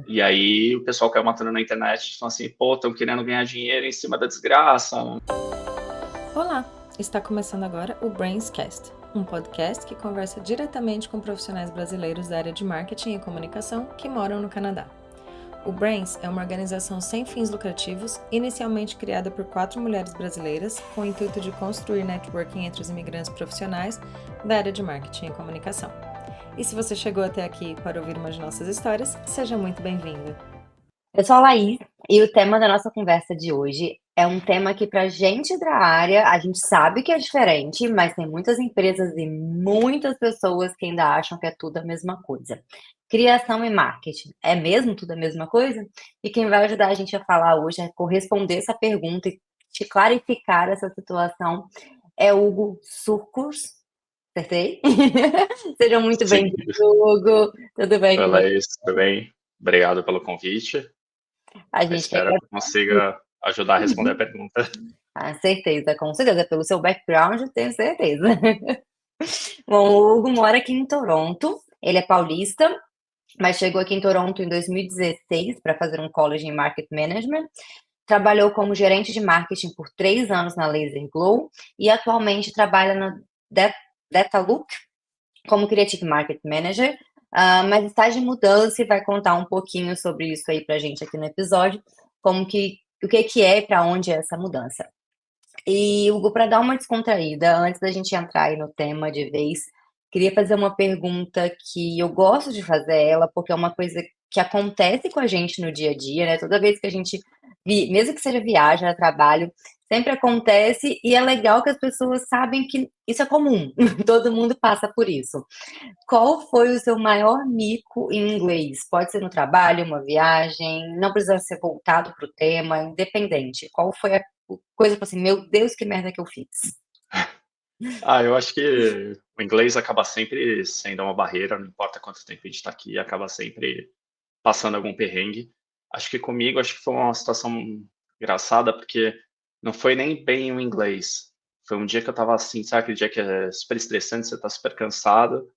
E aí o pessoal caiu matando na internet, falando assim, pô, estão querendo ganhar dinheiro em cima da desgraça. Olá, está começando agora o Brainscast, um podcast que conversa diretamente com profissionais brasileiros da área de marketing e comunicação que moram no Canadá. O Brains é uma organização sem fins lucrativos, inicialmente criada por 4 mulheres brasileiras, com o intuito de construir networking entre os imigrantes profissionais da área de marketing e comunicação. E se você chegou até aqui para ouvir uma de nossas histórias, seja muito bem-vindo. Eu sou a Laís e o tema da nossa conversa de hoje é um tema que, para gente da área, a gente sabe que é diferente, mas tem muitas empresas e muitas pessoas que ainda acham que é tudo a mesma coisa. Criação e marketing, é mesmo tudo a mesma coisa? E quem vai ajudar a gente a falar hoje, a corresponder essa pergunta e te clarificar essa situação é Hugo Surcurs. Acertei? Seja muito Sim, bem-vindo, Hugo. Tudo bem com ela você? é isso, tudo bem? Obrigado pelo convite. A Eu gente quer. espero que eu consiga ajudar a responder a pergunta. Ah, certeza, com certeza. Pelo seu background, eu tenho certeza. Bom, o Hugo mora aqui em Toronto. Ele é paulista, mas chegou aqui em Toronto em 2016 para fazer um college em Market Management. Trabalhou como gerente de marketing por 3 anos na Laser Glow e atualmente trabalha na Dataloop como Creative Market Manager. Mas está de mudança e vai contar um pouquinho sobre isso aí para a gente aqui no episódio, o que é e para onde é essa mudança. E, Hugo, para dar uma descontraída, antes da gente entrar aí no tema de vez, queria fazer uma pergunta que eu gosto de fazer ela, porque é uma coisa que acontece com a gente no dia a dia, né? Toda vez que a gente, mesmo que seja viagem, trabalho, sempre acontece e é legal que as pessoas sabem que isso é comum, todo mundo passa por isso. Qual foi o seu maior mico em inglês? Pode ser no trabalho, uma viagem, não precisa ser voltado para o tema, independente. Qual foi a coisa que assim, meu Deus, que merda que eu fiz? Eu acho que o inglês acaba sempre sendo uma barreira, não importa quanto tempo a gente está aqui, acaba sempre passando algum perrengue. Acho que comigo, acho que foi uma situação engraçada, porque não foi nem bem o inglês. Foi um dia que eu estava assim, sabe aquele dia que é super estressante, você está super cansado,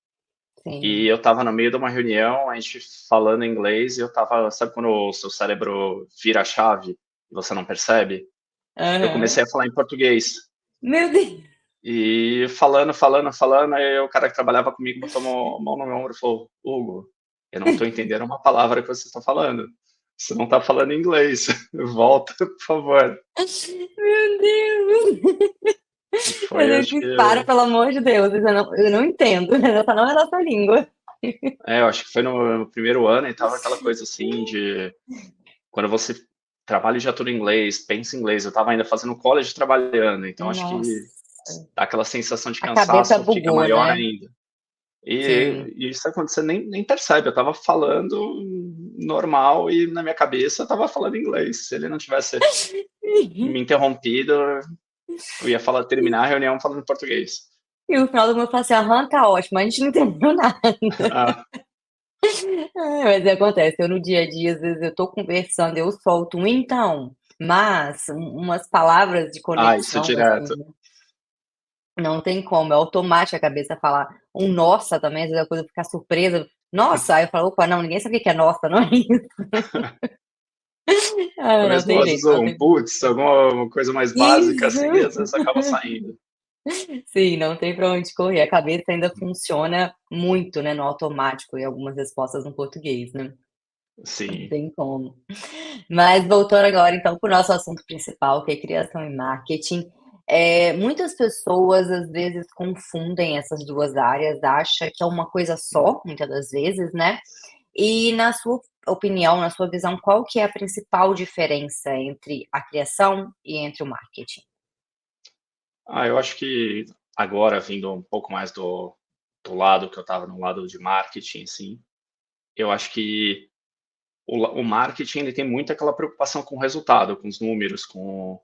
e Sim. eu estava no meio de uma reunião, a gente falando inglês, e eu estava, sabe quando o seu cérebro vira a chave e você não percebe? Eu Aham. comecei a falar em português. Meu Deus. E falando, aí o cara que trabalhava comigo botou a mão no meu ombro e falou: Hugo, eu não estou entendendo uma palavra que você está falando. Você não está falando inglês. Volta, por favor. Meu Deus. E Eu foi, acho que. disse, para, pelo amor de Deus, eu não entendo. Essa não é a nossa língua. Eu acho que foi no primeiro ano e tava aquela coisa assim de. Quando você trabalha já tudo em inglês, pensa em inglês. Eu estava ainda fazendo college trabalhando, então acho Nossa, que aquela sensação de a cabeça cansaço fica bugou, maior né? ainda. Sim. E isso aconteceu, nem percebe. Eu estava falando normal e na minha cabeça eu estava falando inglês. Se ele não tivesse me interrompido, eu ia terminar a reunião falando português. E no final do meu falei assim, aham, tá ótimo, a gente não entendeu nada. Ah, Mas acontece, eu no dia a dia, às vezes eu tô conversando, eu solto um então, mas umas palavras de isso é conexão, assim, direto. não tem como, é automático a cabeça falar um nossa também, às vezes a coisa ficar surpresa, nossa, aí eu falo, opa, não, ninguém sabe o que é nossa, não é isso? Ou Não mesmo, tem às vezes, jeito, não um tem como. putz, alguma coisa mais básica assim, e às Isso! vezes acaba saindo. Sim, não tem pra onde correr, a cabeça ainda funciona muito, né, no automático e algumas respostas no português, né? Não Sim. tem como. Mas voltando agora, então, para o nosso assunto principal, que é criação e marketing. Muitas pessoas, às vezes, confundem essas duas áreas, acha que é uma coisa só, muitas das vezes, né? E, na sua opinião, na sua visão, qual que é a principal diferença entre a criação e entre o marketing? Eu acho que agora, vindo um pouco mais do lado que eu estava no lado de marketing, assim, eu acho que o marketing ele tem muito aquela preocupação com o resultado, com os números, com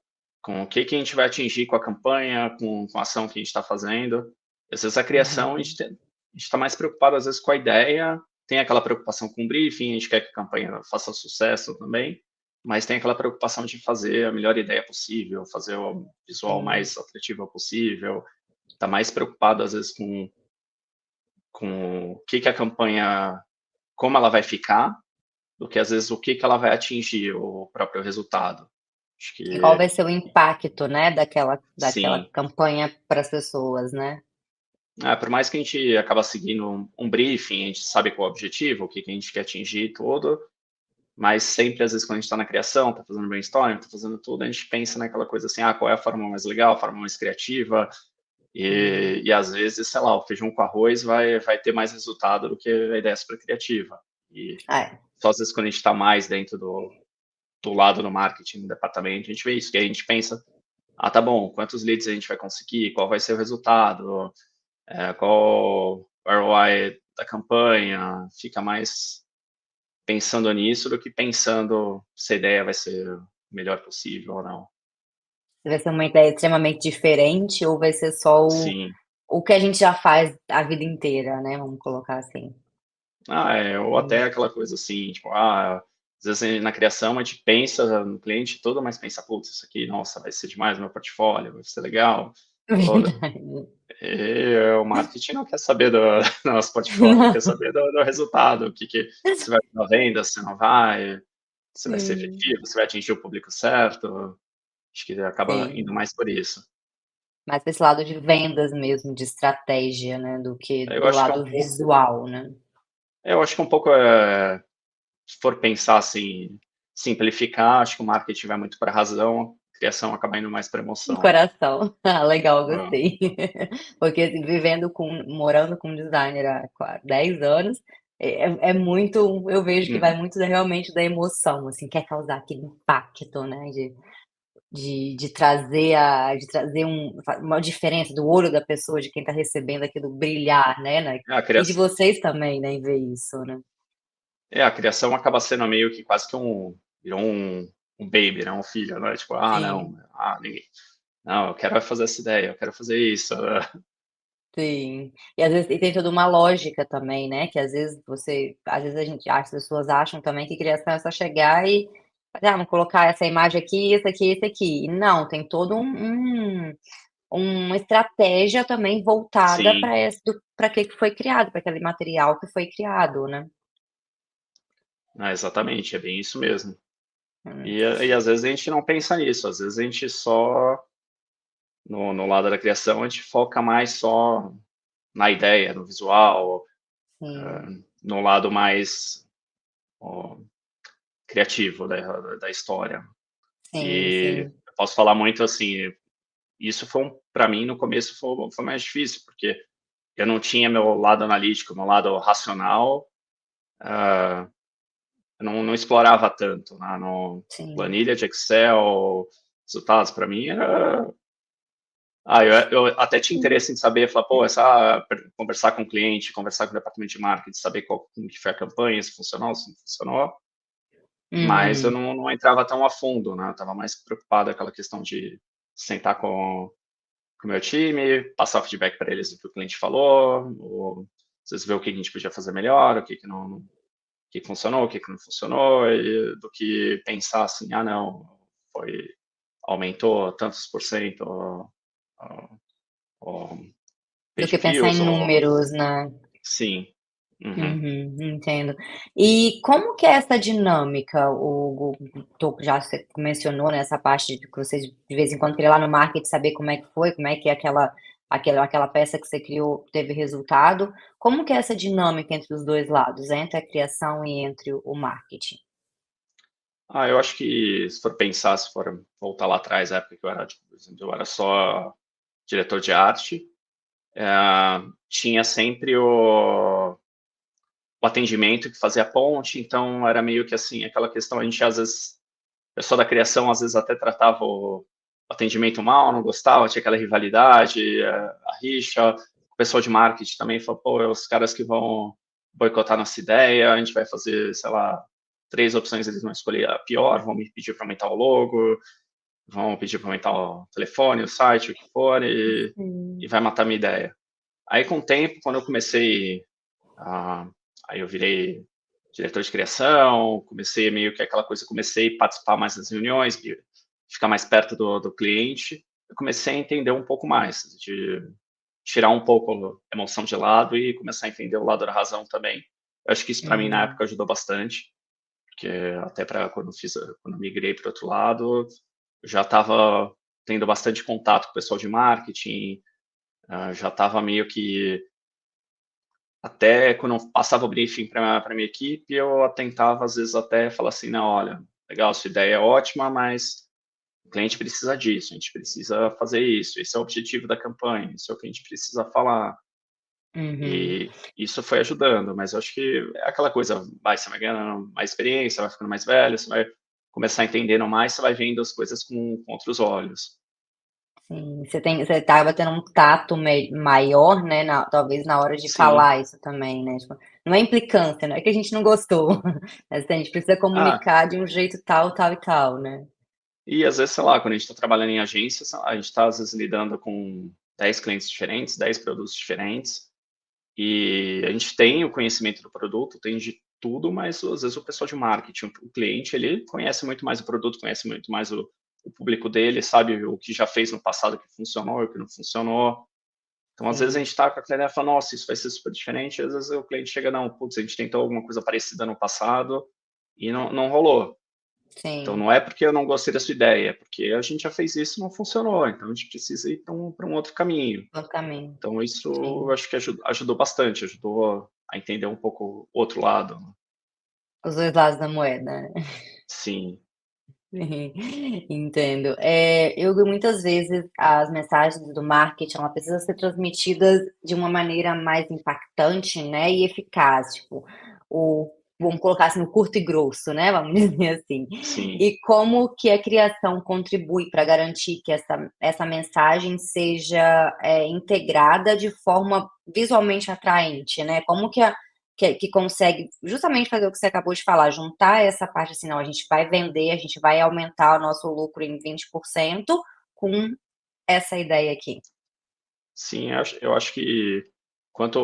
o que a gente vai atingir com a campanha, com a ação que a gente está fazendo. Às vezes a criação, a Uhum. gente está mais preocupado, às vezes, com a ideia, tem aquela preocupação com o briefing, a gente quer que a campanha faça sucesso também, mas tem aquela preocupação de fazer a melhor ideia possível, fazer o visual Sim. mais atrativo possível, está mais preocupado, às vezes, com o que a campanha, como ela vai ficar, do que às vezes o que que ela vai atingir, o próprio resultado. Acho E qual que vai ser o impacto, né, daquela sim. campanha para as pessoas, né? Por mais que a gente acaba seguindo um briefing, a gente sabe qual é o objetivo, o que que a gente quer atingir e tudo, mas sempre, às vezes, quando a gente está na criação, está fazendo brainstorming, está fazendo tudo, a gente pensa naquela coisa assim, qual é a forma mais legal, a forma mais criativa, Hum. e às vezes, sei lá, o feijão com arroz vai ter mais resultado do que a ideia super criativa. E É, só às vezes quando a gente está mais dentro do lado do marketing, do departamento, a gente vê isso, que a gente pensa, tá bom, quantos leads a gente vai conseguir, qual vai ser o resultado, qual o ROI da campanha, fica mais pensando nisso do que pensando se a ideia vai ser o melhor possível ou não. vai ser uma ideia extremamente diferente ou vai ser só Sim. o que a gente já faz a vida inteira, né, vamos colocar assim. Ou até Hum. aquela coisa assim, tipo, às vezes na criação a gente pensa no cliente todo, mas pensa, putz, isso aqui, nossa, vai ser demais no meu portfólio, vai ser legal. Todo. Verdade. E o marketing não quer saber do do nosso portfólio, quer Não. saber do resultado, o que que se vai dar venda, se não vai, se vai ser Sim, efetivo, se vai atingir o público certo. Acho que acaba indo sim. mais por isso. Mais para esse lado de vendas mesmo, de estratégia, né, do que Eu do acho que é um lado pouco visual, né. eu acho que um pouco, se for pensar assim, simplificar, acho que o marketing vai muito para razão, a criação acaba indo mais para emoção. Coração. Ah, legal, Hã. gostei. Porque, assim, morando com designer há 10 anos, é muito eu vejo que vai Uhum. muito realmente da emoção, assim, quer causar aquele impacto, né, de trazer uma diferença do olho da pessoa, de quem está recebendo aquilo brilhar, né, É, a e de criação vocês também, né, em ver isso, né. a criação acaba sendo meio que quase que virou um baby, né, um filho, né, tipo: "Ah, não, Sim. ninguém não, eu quero fazer essa ideia, eu quero fazer isso". Sim. E às vezes tem toda uma lógica também, né, que às vezes a gente acha as pessoas acham também que criação é só chegar e vamos colocar essa imagem aqui, esse aqui, esse aqui. E não, tem todo uma estratégia também voltada Sim, para que foi criado, para aquele material que foi criado, né. exatamente, é bem isso mesmo. Hum, E às vezes a gente não pensa nisso, às vezes a gente só no lado da criação, a gente foca mais só na ideia, no visual, sim, no lado mais, ó, criativo da história. sim, E sim. eu posso falar muito assim, isso foi para mim no começo foi mais difícil, porque eu não tinha meu lado analítico, meu lado racional, eu não explorava tanto, né, no Sim. planilha de Excel, resultados para mim era eu até tinha interesse em saber, falar: "Pô, conversar com o cliente, conversar com o departamento de marketing, saber como que foi a campanha, se funcionou, se não funcionou", mas eu Uhum. não entrava tão a fundo, né, eu estava mais preocupado com aquela questão de sentar com o meu time, passar o feedback para eles do que o cliente falou, ou às vezes ver o que a gente podia fazer melhor, o que funcionou, o que não funcionou, do que pensar assim: "Ah, não, foi aumentou tantos por cento o Do page que pensar views", em ou números, né. sim. Uhum. Uhum, entendo. E como que é essa dinâmica, já você mencionou, né, essa parte de que vocês de vez em quando queria lá no marketing saber como é que foi, como é que aquela peça que você criou teve resultado. Como que é essa dinâmica entre os 2 lados, entre a criação e entre o marketing? Eu acho que se for pensar, se for voltar lá atrás, a época que eu era, tipo, por exemplo, eu era só diretor de arte, tinha sempre o atendimento que fazia a ponte, então era meio que assim, aquela questão, a gente às vezes, o pessoal da criação às vezes até tratava o atendimento mal, não gostava, tinha aquela rivalidade, a rixa. O pessoal de marketing também falou: "Pô, é os caras que vão boicotar nossa ideia, a gente vai fazer, sei lá, 3 opções, eles vão escolher a pior, vão me pedir para aumentar o logo, vão pedir para aumentar o telefone, o site, o que for, e Sim. vai matar a minha ideia". Aí com o tempo, quando eu comecei a aí eu virei diretor de criação, comecei meio que aquela coisa, comecei a participar mais das reuniões, ficar mais perto do cliente, eu comecei a entender um pouco mais, de tirar um pouco a emoção de lado e começar a entender o lado da razão também. Eu acho que isso para mim na Hum. época ajudou bastante. porque até para quando eu migrei para o outro lado, eu já estava tendo bastante contato com o pessoal de marketing, já estava meio que até quando eu passava o briefing para minha equipe, eu tentava às vezes até falar assim, não, olha, legal, sua ideia é ótima, mas o cliente precisa disso, a gente precisa fazer isso, esse é o objetivo da campanha, isso é o que a gente precisa falar. Uhum. E isso foi ajudando, mas eu acho que é aquela coisa, você vai ganhando mais experiência, vai ficando mais velho, você vai começar entendendo mais, você vai vendo as coisas com outros olhos. Sim, você estava tendo um tato maior, né, talvez na hora de Sim. falar isso também, né, tipo, não é implicância, não é que a gente não gostou, mas assim, a gente precisa Ah, comunicar de um jeito tal, tal e tal, né. e às vezes, sei lá, quando a gente está trabalhando em agência, a gente está às vezes lidando com 10 clientes diferentes, 10 produtos diferentes, e a gente tem o conhecimento do produto, tem de tudo, mas às vezes o pessoal de marketing, o cliente, ele conhece muito mais o produto, conhece muito mais o público dele, sabe o que já fez no passado que funcionou e o que não funcionou. Então, às vezes a Sim, gente está com aquela ideia e fala, nossa, isso vai ser super diferente, às vezes o cliente chega, não, putz, a gente tentou alguma coisa parecida no passado e não rolou. Então, sim, não é porque eu não gostei da sua ideia, é porque a gente já fez isso e não funcionou, então a gente precisa ir para um outro caminho. outro caminho, Então, isso eu sim. acho que ajudou bastante, ajudou a entender um pouco o outro lado, né. Os 2 lados da moeda, né. Sim, Entendo. Eu muitas vezes as mensagens do marketing, ela precisa ser transmitidas de uma maneira mais impactante, né, e eficaz, tipo, o vamos colocar assim, no curto e grosso, né, vamos dizer assim. sim. E como que a criação contribui para garantir que essa mensagem seja, integrada de forma visualmente atraente, né? Como que consegue justamente fazer o que você acabou de falar, juntar essa parte assim, não, a gente vai vender, a gente vai aumentar o nosso lucro em 20% com essa ideia aqui. Sim, eu acho que quanto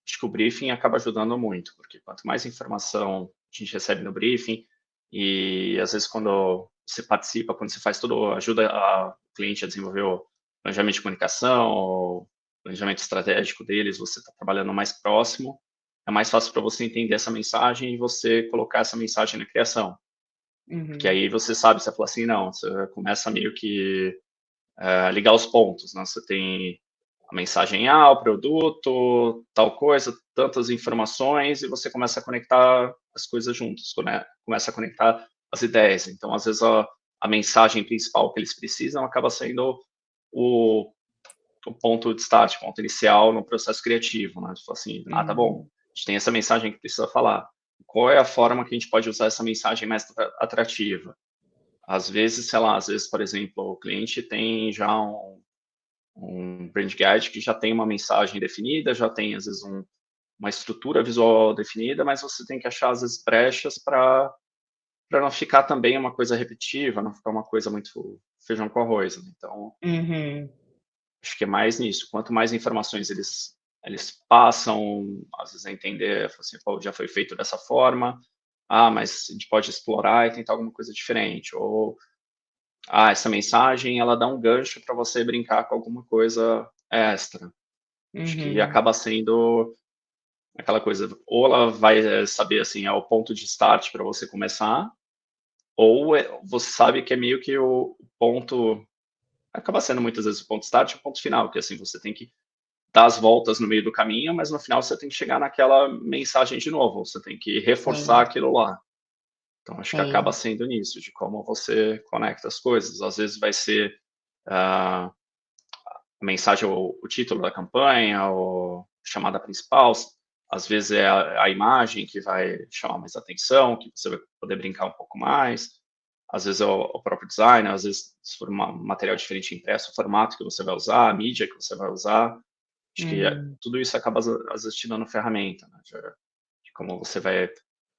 acho que o briefing acaba ajudando muito, porque quanto mais informação a gente recebe no briefing, e às vezes quando você participa, quando você faz tudo, ajuda o cliente a desenvolver o planejamento de comunicação, o planejamento estratégico deles, você está trabalhando mais próximo, é mais fácil para você entender essa mensagem e você colocar essa mensagem na criação. Porque Uhum, aí você sabe, você fala assim, não, você começa meio que ligar os pontos, né? Você tem a mensagem A, o produto, tal coisa, tantas informações, e você começa a conectar as coisas juntos, né? Começa a conectar as ideias. Então, às vezes, a mensagem principal que eles precisam acaba sendo o, o ponto de start, o ponto inicial no processo criativo, né? Tipo assim, tá bom, uhum, a gente tem essa mensagem que precisa falar. Qual é a forma que a gente pode usar essa mensagem mais atrativa? Às vezes, sei lá, às vezes, por exemplo, o cliente tem já um brand guide que já tem uma mensagem definida, já tem, às vezes, uma estrutura visual definida, mas você tem que achar, às vezes, brechas para não ficar também uma coisa repetitiva, não ficar uma coisa muito feijão com arroz, né. Então, uhum, acho que é mais nisso, quanto mais informações eles passam, às vezes, a entender, fala assim: "Pô, já foi feito dessa forma, mas a gente pode explorar e tentar alguma coisa diferente", ou essa mensagem ela dá um gancho para você brincar com alguma coisa extra. Acho que uhum, acaba sendo aquela coisa, ou ela vai saber, assim, é o ponto de start para você começar, ou você sabe que é meio que o ponto acaba sendo muitas vezes o ponto start e o ponto final, que, assim, você tem que dar as voltas no meio do caminho, mas no final você tem que chegar naquela mensagem de novo, você tem que reforçar sim, aquilo lá. Então acho que acaba sim, sendo nisso, de como você conecta as coisas. Às vezes vai ser, ah, a mensagem, o título da campanha, ou chamada principal, às vezes é a imagem que vai chamar mais atenção, que você vai poder brincar um pouco mais, às vezes é o próprio design, às vezes se for um material diferente impresso, o formato que você vai usar, a mídia que você vai usar, acho que uhum, tudo isso acaba às vezes te dando ferramenta, né, de como você vai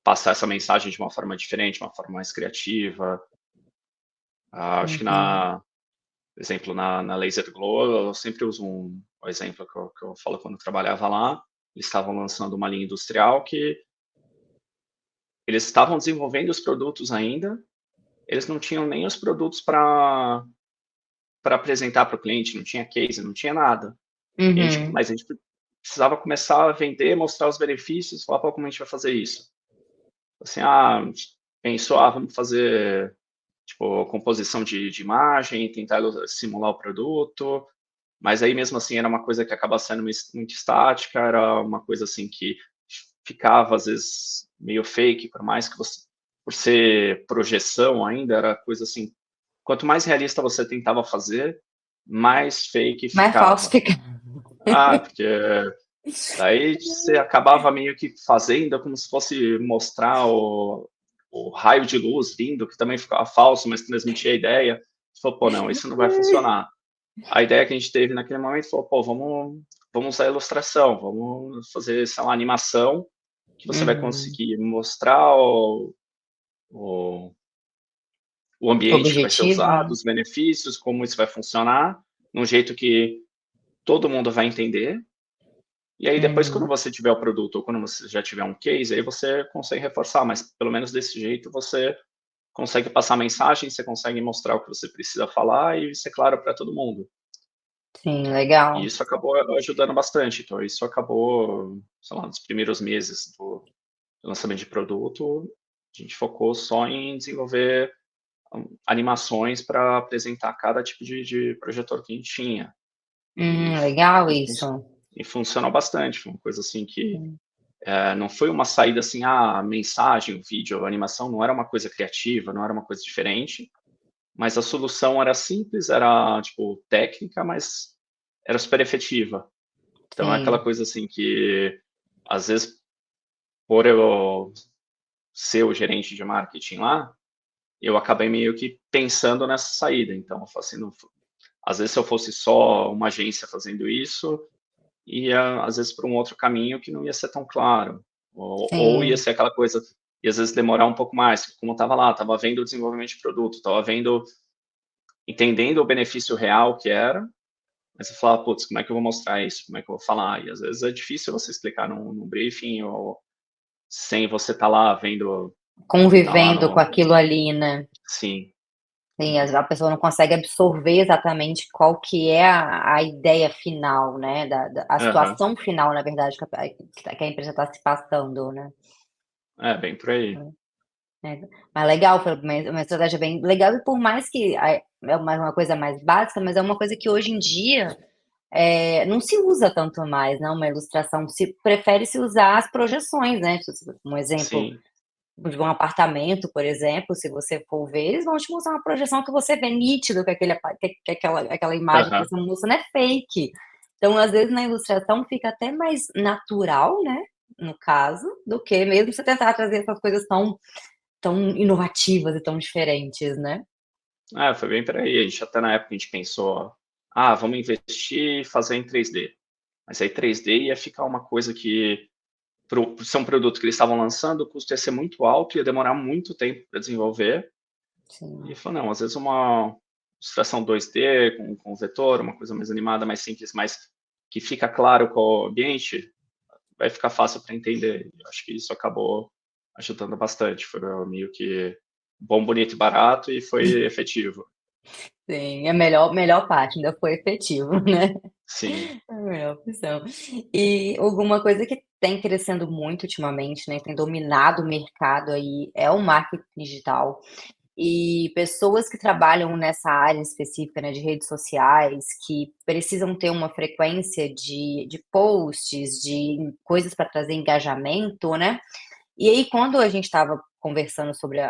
passar essa mensagem de uma forma diferente, uma forma mais criativa. Acho que uhum, por exemplo, na Laser Glow, eu sempre uso o exemplo que eu falo quando eu trabalhava lá, eles estavam lançando uma linha industrial que eles estavam desenvolvendo os produtos ainda, eles não tinham nem os produtos para apresentar para o cliente, não tinha case, não tinha nada. E a gente, uhum, mas a gente precisava começar a vender, mostrar os benefícios, falar: "Pô, como a gente vai fazer isso?". Assim: pensou, vamos fazer, tipo, composição de imagem, tentar simular o produto, mas aí mesmo assim era uma coisa que acaba sendo muito estática, era uma coisa assim que ficava às vezes meio fake, por mais que você, por ser projeção ainda, era coisa assim, quanto mais realista você tentava fazer, mais fake Mais falso ficava. fica. Porque daí você acabava meio que fazendo como se fosse mostrar o raio de luz vindo, que também ficava falso, mas transmitia a ideia. Você falou, pô, não, isso não vai funcionar. A ideia que a gente teve naquele momento foi, pô, vamos usar a ilustração, vamos fazer, sei lá, animação, que você vai Uhum. conseguir mostrar o, o ambiente que vai ser Objetivo, usado, né? os benefícios, como isso vai funcionar, num jeito que todo mundo vai entender. E aí depois, quando Uhum. você tiver o produto ou quando você já tiver um case, aí você consegue reforçar, mas pelo menos desse jeito você consegue passar a mensagem, você consegue mostrar o que você precisa falar e ser claro para todo mundo. Sim, E legal. isso acabou ajudando bastante. Então, isso acabou, sei lá, nos primeiros meses do lançamento de produto, a gente focou só em desenvolver animações para apresentar cada tipo de projetor que a gente tinha. E, Legal e, isso. e funcionou bastante. Foi uma coisa assim que Sim. não foi uma saída assim, a mensagem, o vídeo, a animação não era uma coisa criativa, não era uma coisa diferente, mas a solução era simples, era tipo técnica, mas era super efetiva. Então é aquela Sim. coisa assim que às vezes por eu ser o gerente de marketing lá, eu acabei meio que pensando nessa saída. Então, eu falo assim, às vezes se eu fosse só uma agência fazendo isso, ia às vezes para um outro caminho que não ia ser tão claro, ou ia Sim. ser aquela coisa e às vezes demorar um pouco mais, como estava lá, estava vendo o desenvolvimento de produto, estava vendo, entendendo o benefício real que era, mas você fala, putz, como é que eu vou mostrar isso? Como é que eu vou falar? E às vezes é difícil você explicar num briefing ou sem você estar lá vendo, tá lá Convivendo com no, aquilo ali, né? sim, Sim, a pessoa não consegue absorver exatamente qual que é a ideia final, né, a aham, situação final, na verdade, que a empresa está se passando, né. bem por aí, É, mas legal, foi uma estratégia bem legal e por mais que é uma coisa mais básica, mas é uma coisa que hoje em dia, não se usa tanto mais, né, uma ilustração, se prefere se usar as projeções, né, um exemplo sim, de um apartamento, por exemplo, se você for ver, eles vão te mostrar uma projeção que você vê nítido que aquela imagem que aham, você mostrando é fake. Então, às vezes, na ilustração fica até mais natural, né, no caso, do que mesmo você tentar trazer essas coisas tão inovativas e tão diferentes, né. foi bem por aí, a gente até na época a gente pensou, vamos investir e fazer em 3D, mas aí 3D ia ficar uma coisa que, por ser um produto que eles estavam lançando, o custo ia ser muito alto, ia demorar muito tempo para desenvolver, e Sim. falou, não, às vezes uma ilustração 2D com vetor, uma coisa mais animada, mais simples, mas que fica claro qual é o ambiente, vai ficar fácil para entender. Eu acho que isso acabou ajudando bastante. Foi meio que bom, bonito e barato e foi efetivo. Sim, a melhor parte, ainda foi efetivo, né. Sim, É a melhor opção. E alguma coisa que tem crescendo muito ultimamente, né, tem dominado o mercado aí, é o marketing digital. E pessoas que trabalham nessa área específica, né, de redes sociais, que precisam ter uma frequência de posts, de coisas para trazer engajamento, né. E aí quando a gente estava conversando sobre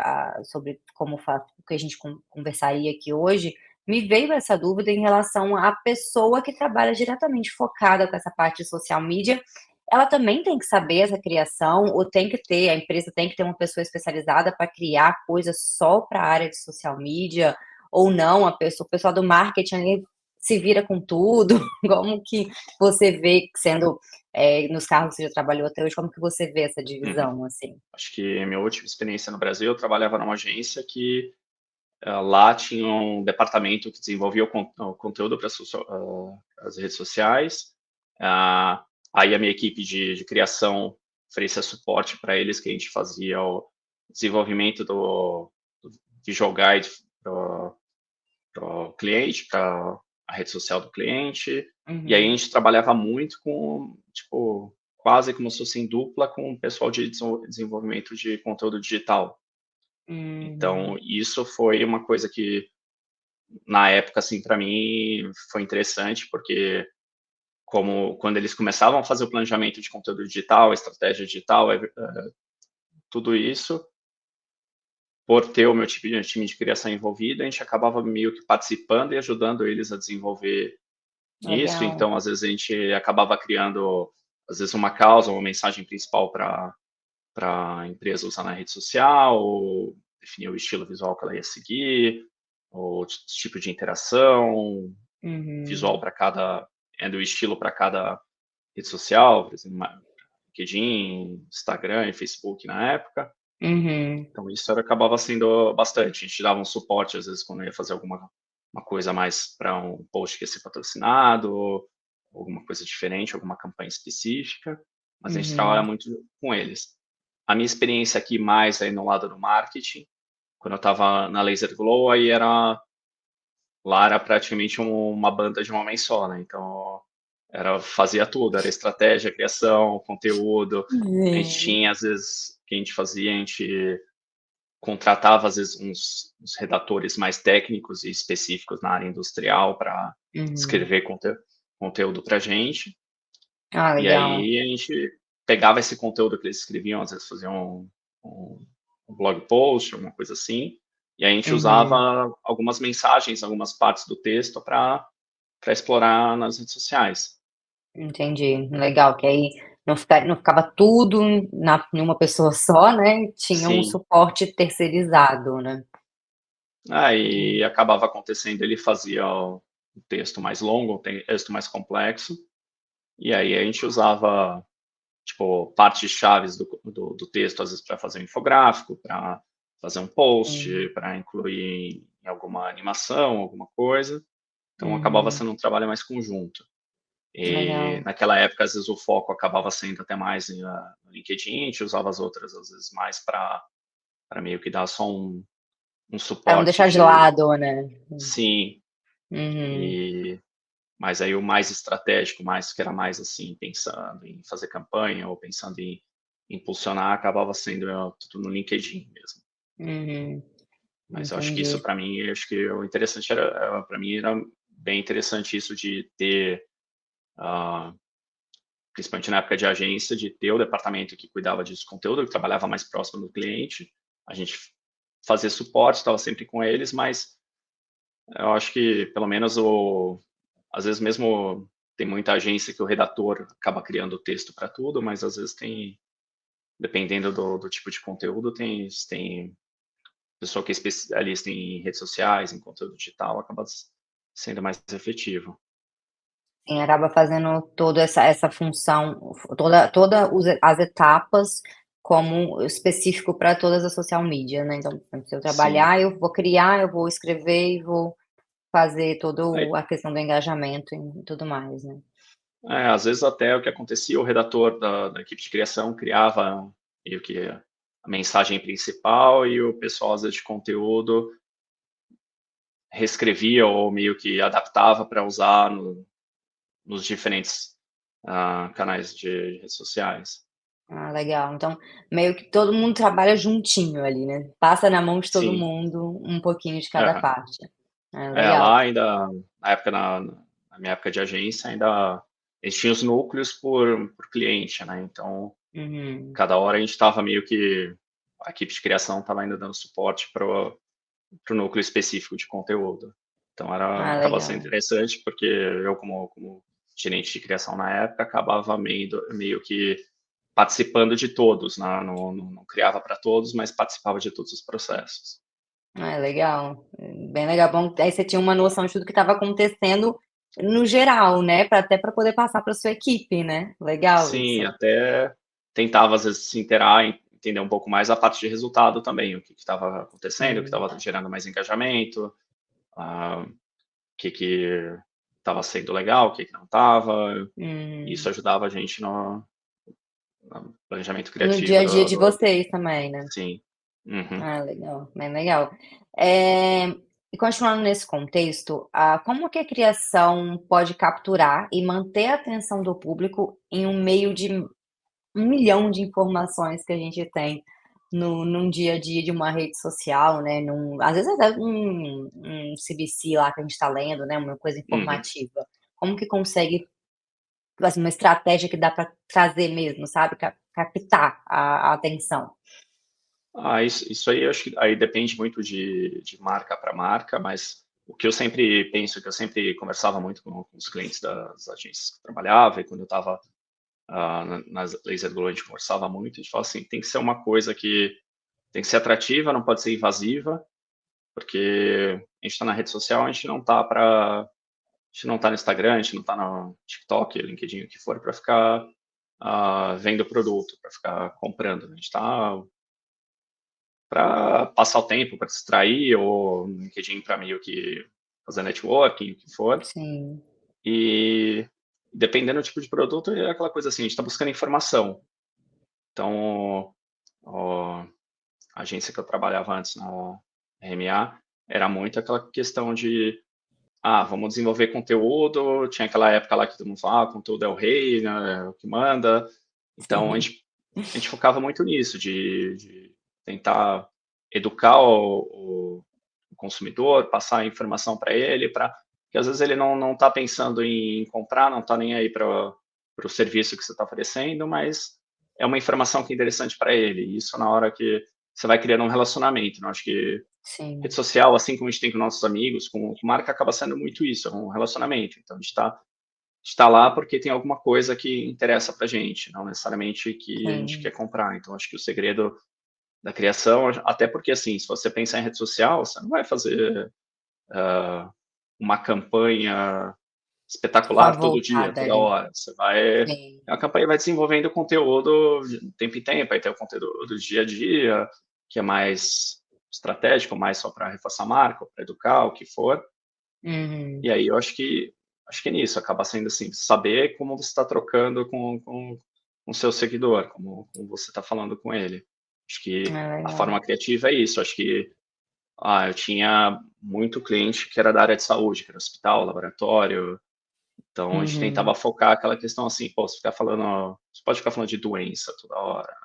como o que a gente conversaria aqui hoje, me veio essa dúvida em relação à pessoa que trabalha diretamente focada com essa parte de social media, ela também tem que saber essa criação ou tem que ter a empresa tem que ter uma pessoa especializada para criar coisas só para a área de social media, ou não, o pessoal do marketing ali se vira com tudo, como que você vê sendo nos cargos que você já trabalhou até hoje, como que você vê essa uhum. divisão, assim? Acho que a minha última experiência no Brasil, eu trabalhava numa agência que lá tinha um departamento que desenvolvia o conteúdo para as redes sociais. Ah, aí a minha equipe de criação oferecia suporte para eles, que a gente fazia o desenvolvimento do visual guide para o cliente, para a rede social do cliente. E aí a Uhum. gente trabalhava muito com, tipo, quase como se fosse em dupla com o pessoal de desenvolvimento de conteúdo digital. Então, Uhum. isso foi uma coisa que, na época, assim, para mim foi interessante, porque como quando eles começavam a fazer o planejamento de conteúdo digital, estratégia digital, tudo isso, por ter o meu time de criação envolvido, a gente acabava meio que participando e ajudando eles a desenvolver isso. Legal. Então, às vezes, a gente acabava criando, às vezes, uma causa, uma mensagem principal para a empresa usar na rede social, ou definir o estilo visual que ela ia seguir, ou tipo de interação, visual Uhum. para cada, o estilo para cada rede social, por exemplo, LinkedIn, Instagram e Facebook na época. Uhum. Então isso acabava sendo bastante. A gente dava um suporte, às vezes, quando ia fazer alguma uma coisa mais para um post que ia ser patrocinado, ou alguma coisa diferente, alguma campanha específica, mas a gente trabalha Uhum. muito com eles. A minha experiência aqui mais aí no lado do marketing, quando eu estava na Laser Glow, aí lá era praticamente uma banda de um homem só, né? Então fazia tudo, era estratégia, criação, conteúdo. A gente Sim. tinha, às vezes, o que a gente fazia, a gente contratava, às vezes, uns redatores mais técnicos e específicos na área industrial para Uhum. escrever conteúdo para a gente. Ah, E legal. aí a gente pegava esse conteúdo que eles escreviam, às vezes faziam um blog post, alguma coisa assim, e a gente Uhum. usava algumas mensagens, algumas partes do texto para explorar nas redes sociais. Entendi. Legal, que aí não ficava tudo em uma pessoa só, né? Tinha um Sim. suporte terceirizado, né? Aí acabava acontecendo, ele fazia o texto mais longo, o texto mais complexo, e aí a gente usava, tipo, partes chaves do texto, às vezes para fazer um infográfico, para fazer um post, Uhum. para incluir em alguma animação, alguma coisa. Então acabava Uhum. sendo um trabalho mais conjunto. E Legal. naquela época, às vezes o foco acabava sendo até mais no LinkedIn, a gente usava as outras, às vezes, mais para meio que dar só um Pra não suporte deixar de de lado, né? sim, Uhum. e mas aí o mais estratégico, mais que era mais assim, pensando em fazer campanha ou pensando em impulsionar, acabava sendo tudo no LinkedIn mesmo. Uhum. Mas eu acho que isso Entendi. para mim, acho que o interessante era, para mim era bem interessante isso de ter, ah, principalmente na época de agência, de ter o departamento que cuidava disso, conteúdo, que trabalhava mais próximo do cliente. A gente fazia suporte, estava sempre com eles, mas eu acho que pelo menos às vezes mesmo tem muita agência que o redator acaba criando o texto para tudo, mas às vezes tem, dependendo do tipo de conteúdo, tem pessoa que é especialista em redes sociais, em conteúdo digital, acaba sendo mais efetivo. Sim, acaba fazendo toda essa função, toda as etapas como específico para todas as social media, né. Então, se eu Sim. trabalhar, eu vou criar, eu vou escrever e vou fazer Aí, todo a questão do engajamento e tudo mais, né. às vezes até o que acontecia, o redator da equipe de criação criava meio que a mensagem principal e o pessoal, às vezes, de conteúdo reescrevia ou meio que adaptava para usar nos diferentes canais de redes sociais. Ah, legal. Então, meio que todo mundo trabalha juntinho ali, né, passa na mão de todo Sim. mundo um pouquinho de cada Aham. parte. É, legal. Lá ainda, na época, na minha época de agência, ainda eles tinham os núcleos por cliente, né? Então, Uhum. cada hora a gente estava meio que a equipe de criação estava ainda dando suporte para o núcleo específico de conteúdo. Então Ah, acaba sendo legal. interessante porque eu como gerente de criação na época acabava meio que participando de todos, né? Não criava para todos, mas participava de todos os processos. Ah, legal. Bem legal. Bom, aí você tinha uma noção de tudo que estava acontecendo no geral, né, até para poder passar para sua equipe, né. Legal Sim, isso. até tentava às vezes se inteirar, entender um pouco mais a parte de resultado também, o que estava acontecendo, o que Sim. estava gerando mais engajamento, o que estava sendo legal, o que não estava. Isso Uhum. ajudava a gente no planejamento No dia criativo a dia de do vocês também, né. sim. Uhum. Ah, legal, bem legal. E continuando nesse contexto, como que a criação pode capturar e manter a atenção do público em um meio de 1 milhão de informações que a gente tem? num dia a dia de uma rede social, né, às vezes até um CBC lá que a gente está lendo, né, uma coisa Uhum. informativa. Como que consegue, assim, uma estratégia que dá para trazer mesmo, sabe, captar a atenção? Isso aí eu acho que aí depende muito de marca para marca, mas o que eu sempre penso, que eu sempre conversava muito com os clientes das agências que eu trabalhava, e quando eu estava nas Laser Glow a gente conversava muito, a gente fala assim, tem que ser uma coisa que tem que ser atrativa, não pode ser invasiva, porque a gente está na rede social, a gente não está no Instagram, a gente não está no TikTok, LinkedIn, o que for, para ficar vendo produto, para ficar comprando. A gente está para passar o tempo, para distrair, ou no LinkedIn para meio que fazer networking, o que for. Sim. E dependendo do tipo de produto, é aquela coisa assim, a gente está buscando informação. Então, a agência que eu trabalhava antes na RMA era muito aquela questão de vamos desenvolver conteúdo. Tinha aquela época lá que todo mundo falava, conteúdo é o rei, né, é o que manda. Então a gente focava muito nisso, de tentar educar o consumidor, passar a informação para ele, que às vezes ele não está pensando em comprar, não está nem aí para o serviço que você está oferecendo, mas é uma informação que é interessante para ele. E isso na hora que você vai criando um relacionamento. Né? Acho que rede Sim, social, assim como a gente tem com nossos amigos, com marca, acaba sendo muito isso, é um relacionamento. Então a gente tá lá porque tem alguma coisa que interessa pra gente, não necessariamente que a gente quer sim. comprar. Então, acho que o segredo da criação, até porque, assim, se você pensar em rede social, você não vai fazer uma campanha Só espetacular todo dia, voltada toda ali. hora. Sim. A campanha vai desenvolvendo conteúdo de tempo em tempo, aí tem o conteúdo do dia a dia, que é mais estratégico, mais só para reforçar a marca, para educar, o que for. Uhum. E aí eu acho que é nisso, acaba sendo assim, saber como você está trocando com o seu seguidor, como você está falando com ele. Acho que É a legal. forma criativa é isso. Acho que eu tinha muito cliente que era da área de saúde, que era hospital, laboratório. Então a gente tentava Uhum. focar aquela questão assim, pô, você pode ficar falando de doença toda hora.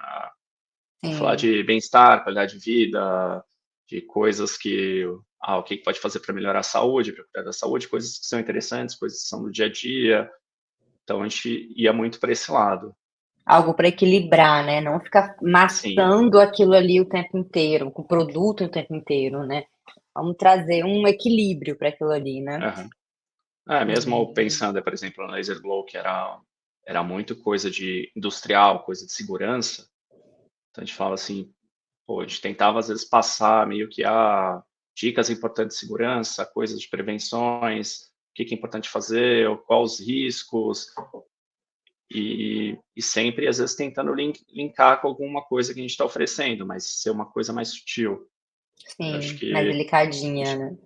Vamos falar Sim. de bem-estar, qualidade de vida, de coisas o que pode fazer para melhorar a saúde, para cuidar da saúde, coisas que são interessantes, coisas que são do dia a dia. Então a gente ia muito para esse lado. Algo para equilibrar, né, não ficar Sim. massando aquilo ali o tempo inteiro, com o produto o tempo inteiro, né. Vamos trazer um equilíbrio para aquilo ali, né. Aham. Mesmo Uhum. pensando, por exemplo, no Laser Glow, que era muito coisa de industrial, coisa de segurança. Então a gente fala assim, pô, a gente tentava às vezes passar meio que dicas importantes de segurança, coisas de prevenções, o que que é importante fazer, quais os riscos, e sempre, às vezes, tentando linkar com alguma coisa que a gente está oferecendo, mas ser uma coisa mais sutil. Eu acho Sim, mais que, delicadinha, né.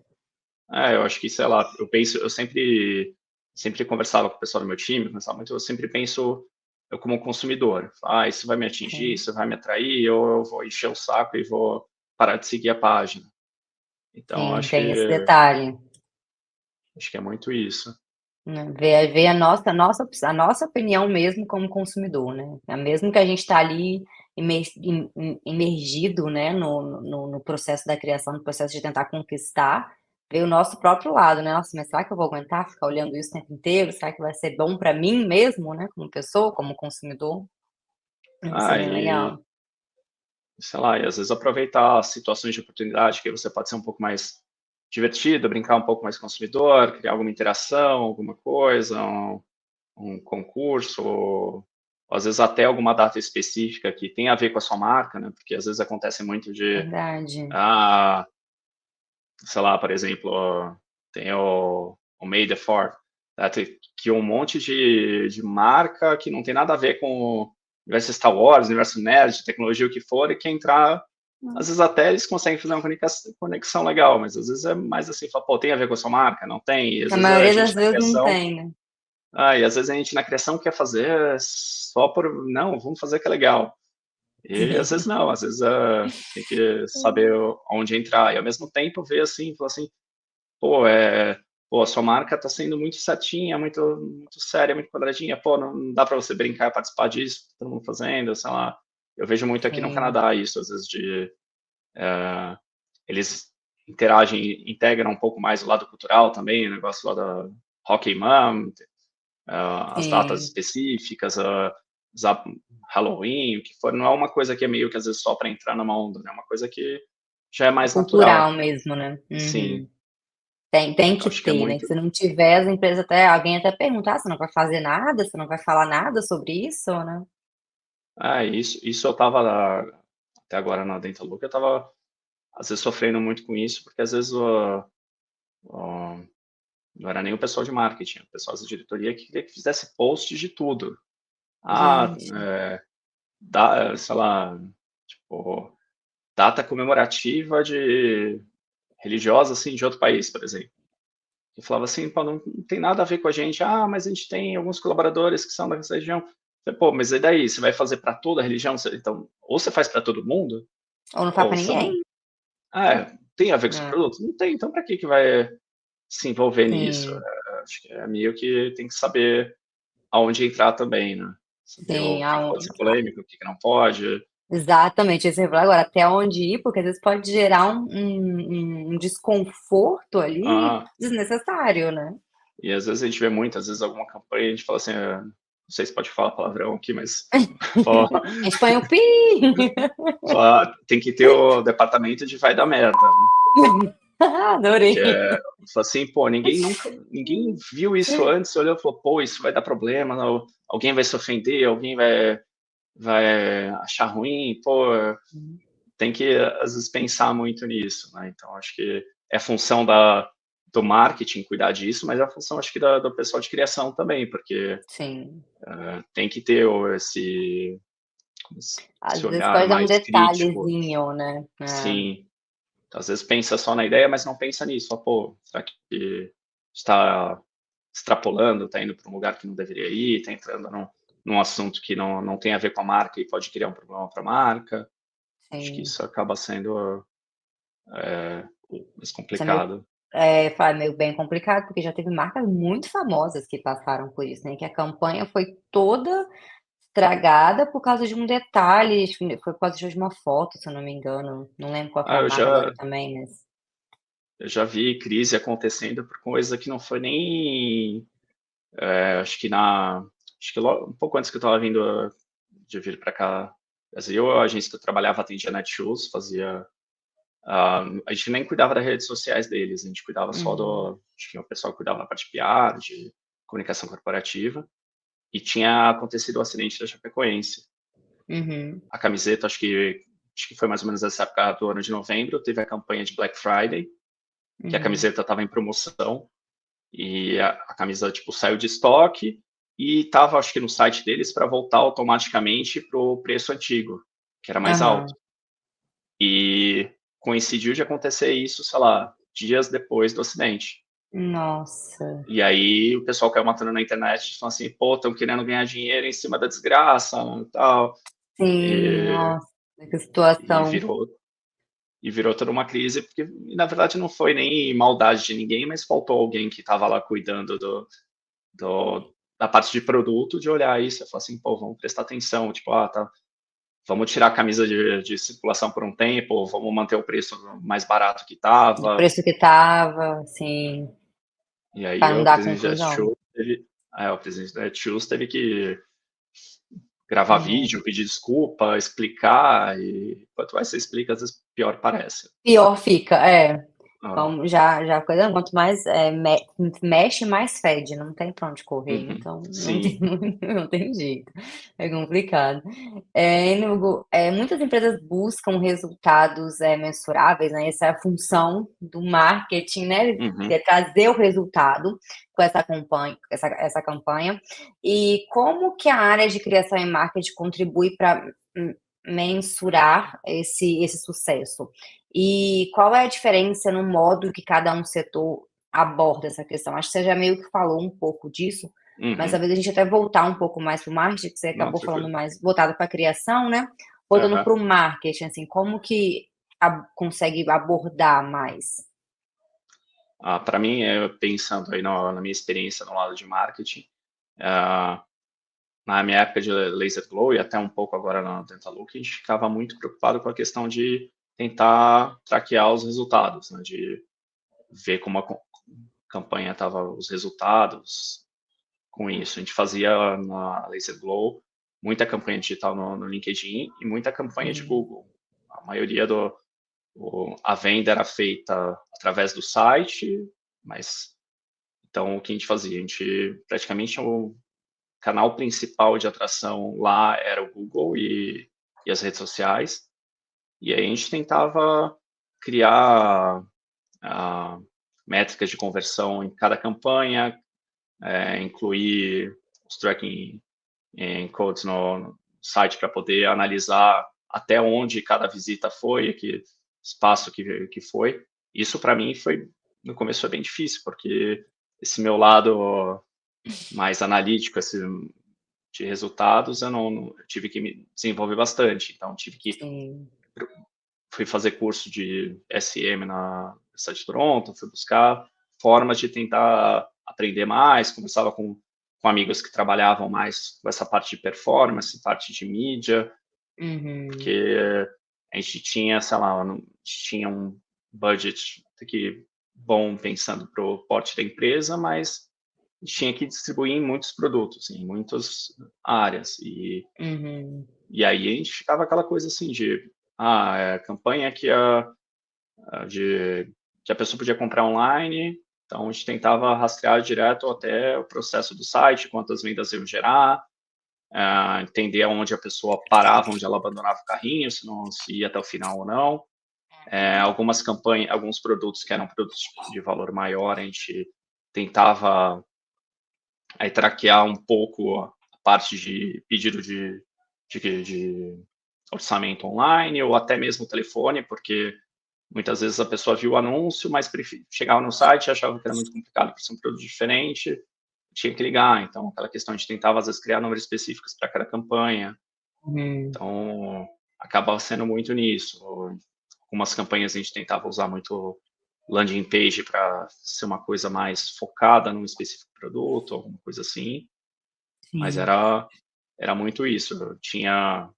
sei lá, eu sempre conversava com o pessoal do meu time, conversava muito, eu sempre penso eu como consumidor, isso vai me atingir, Sim, isso vai me atrair, ou eu vou encher o saco e vou parar de seguir a página. Então, sim, tem esse detalhe, acho que é muito isso. né, ver a nossa opinião mesmo como consumidor, né, mesmo que a gente está ali imergido, né, no processo da criação, no processo de tentar conquistar, ver o nosso próprio lado, né, "Nossa, mas será que eu vou aguentar ficar olhando isso o tempo inteiro? Será que vai ser bom para mim mesmo, né, como pessoa, como consumidor?". Isso é bem E legal. sei lá, e às vezes aproveitar situações de oportunidade que você pode ser um pouco mais divertido, brincar um pouco mais com o consumidor, criar alguma interação, alguma coisa, um concurso, ou às vezes até alguma data específica que tem a ver com a sua marca, né? Porque às vezes acontece muito Verdade. ah, sei lá, por exemplo, tem o May the 4th, né, que um monte de marca que não tem nada a ver com o universo Star Wars, universo nerd, tecnologia, o que for, e quer entrar. Às vezes até eles conseguem fazer uma conexão legal, mas às vezes é mais assim, fala, pô, tem a ver com a sua marca? Não tem? E às A vezes a maioria gente das na vezes não criação, tem, né. e às vezes a gente na criação quer fazer só não, vamos fazer que é legal. E às vezes não, às vezes tem que saber onde entrar. E ao mesmo tempo ver assim, falar assim, pô, a sua marca está sendo muito certinha, muito séria, muito quadradinha. Pô, não dá para você brincar e participar disso, todo mundo fazendo, sei lá. Eu vejo muito aqui no Sim, Canadá isso, às vezes, eles integram um pouco mais o lado cultural também, o negócio lá da Hockey Mom, as datas sim. específicas, usar Halloween, o que for, não é uma coisa que é meio que às vezes só para entrar numa onda, né? É uma coisa que já é É mais cultural natural. mesmo, né? Sim, Uhum. Tem eu que acho que é ter, né? Que muito. se não tiver, as empresas até, alguém até perguntar, você não vai fazer nada, você não vai falar nada sobre isso, né? Isso eu tava até agora na Dentalook, eu tava às vezes sofrendo muito com isso, porque às vezes o- não era nem o pessoal de marketing, o pessoal da diretoria que queria que fizesse posts de tudo. Ah, Gente, sei lá, tipo, data comemorativa de religiosa, assim, de outro país, por exemplo. Eu falava assim, pô, não tem nada a ver com a gente. Ah, mas a gente tem alguns colaboradores que são dessa região. Eu falei, pô, mas e daí? Você vai fazer para toda a religião? Então, ou você faz para todo mundo, ou não faz ou pra você não. ninguém. Tem a ver com o seu Né? produto? Não tem, então para que vai se envolver nisso? Sim, Acho que é meio que tem que saber aonde entrar também, né? Saber sim. o que pode ser polêmico, o que não pode. Exatamente, isso que eu ia falar agora, até onde ir, porque às vezes pode gerar um desconforto ali Ah, desnecessário, né? e às vezes a gente vê muito, às vezes alguma campanha a gente fala assim, não sei se pode falar palavrão aqui, mas fala, A gente põe o pi! tem que ter o departamento de vai dar merda, né? Porque Adorei. fala assim, pô, ninguém viu isso antes, olhou e falou, pô, isso vai dar problema, alguém vai se ofender, alguém vai achar ruim, pô, tem que às vezes pensar muito nisso, né? Então acho que é função do marketing cuidar disso, mas é a função acho que do pessoal de criação também, porque Sim. tem que ter Às esse vezes olhar pode dar um mais crítico. detalhezinho, né? Sim, às vezes pensa só na ideia, mas não pensa nisso. Ó, pô, será que está extrapolando, está indo para um lugar que não deveria ir, está entrando num assunto que não tem a ver com a marca e pode criar um problema para a marca? Acho que Sim. isso acaba sendo mais Isso é meio, complicado. meio bem complicado, porque já teve marcas muito famosas que passaram por isso, né? Que a campanha foi toda estragada por causa de um detalhe, acho que foi por causa de uma foto, se eu não me engano. Não lembro qual foi Ah, a eu marca agora já, também, mas. eu já vi crise acontecendo por coisa que não foi nem. Acho que um pouco antes que eu estava vindo de vir para cá, Brasil, a agência que eu trabalhava atendia Netshoes, fazia. A gente nem cuidava das redes sociais deles, a gente cuidava só Uhum, acho que o pessoal cuidava da parte de PR, de comunicação corporativa, e tinha acontecido o acidente da Chapecoense. uhum, A camiseta, acho que foi mais ou menos essa época do ano de novembro, teve a campanha de Black Friday, que a uhum. camiseta estava em promoção, e a camisa, tipo, saiu de estoque, e estava, acho que no site deles, para voltar automaticamente para o preço antigo, que era mais alto. Aham. E coincidiu de acontecer isso, sei lá, dias depois do acidente. Nossa. E aí o pessoal caiu matando na internet, falando assim, pô, estão querendo ganhar dinheiro em cima da desgraça e tal. Sim, E, nossa, que e situação. virou e virou toda uma crise, porque na verdade não foi nem maldade de ninguém, mas faltou alguém que estava lá cuidando da parte de produto, de olhar isso e falar assim, pô, vamos prestar atenção, tipo, tá, vamos tirar a camisa de circulação por um tempo, vamos manter o preço mais barato que Do estava. preço que tava, assim, E aí para não o dar presidente da confusão. Netshoes teve que gravar Uhum. vídeo, pedir desculpa, explicar, e quanto mais você explica, às vezes pior parece. Pior fica, é. Ah, Como já coisa, quanto mais mexe, mais fede, não tem pra onde correr, uhum, então não tem, sim, não tem jeito, é complicado. Hugo, muitas empresas buscam resultados mensuráveis, né? Essa é a função do marketing, né? uhum, É trazer o resultado com essa campanha. E como que a área de criação e marketing contribui para mensurar esse sucesso? E qual é a diferença no modo que cada um setor aborda essa questão? Acho que você já meio que falou um pouco disso, mas uhum. talvez a gente até voltar um pouco mais para o marketing, que você Não, acabou falando tranquilo. mais voltado para a criação, né? Voltando Aham. para o marketing, assim, como que consegue abordar mais? Para mim, pensando aí na minha experiência no lado de marketing, ah, na minha época de Laser Glow e até um pouco agora na Dentalook, a gente ficava muito preocupado com a questão de tentar traquear os resultados, né? De ver como a campanha estava, os resultados com isso. A gente fazia na Laser Glow muita campanha digital no LinkedIn e muita campanha de Google. A maioria a venda era feita através do site, mas então o que a gente fazia? A gente praticamente o canal principal de atração lá era o Google e as redes sociais. E aí a gente tentava criar métricas de conversão em cada campanha, incluir os tracking codes no site para poder analisar até onde cada visita foi, que espaço que foi. Isso para mim no começo foi bem difícil, porque esse meu lado mais analítico, de resultados, eu tive que me desenvolver bastante. Então, fui fazer curso de SM na Universidade de Toronto, fui buscar formas de tentar aprender mais, conversava com amigos que trabalhavam mais com essa parte de performance, parte de mídia, porque a gente tinha, sei lá, tinha um budget que bom pensando para o porte da empresa, mas a gente tinha que distribuir em muitos produtos, em muitas áreas. E aí a gente ficava aquela coisa assim de campanha que a pessoa podia comprar online, então a gente tentava rastrear direto até o processo do site, quantas vendas iam gerar, entender onde a pessoa parava, onde ela abandonava o carrinho, se ia até o final ou não. Algumas campanhas, alguns produtos que eram produtos de valor maior, a gente tentava traquear um pouco a parte de pedido de orçamento online ou até mesmo telefone, porque muitas vezes a pessoa viu o anúncio, mas chegava no site e achava que era muito complicado por ser um produto diferente, tinha que ligar. Então, aquela questão de tentava, às vezes, criar números específicos para cada campanha. Então, acabava sendo muito nisso. Algumas campanhas a gente tentava usar muito landing page para ser uma coisa mais focada num específico produto, alguma coisa assim. Mas era muito isso. Eu tinha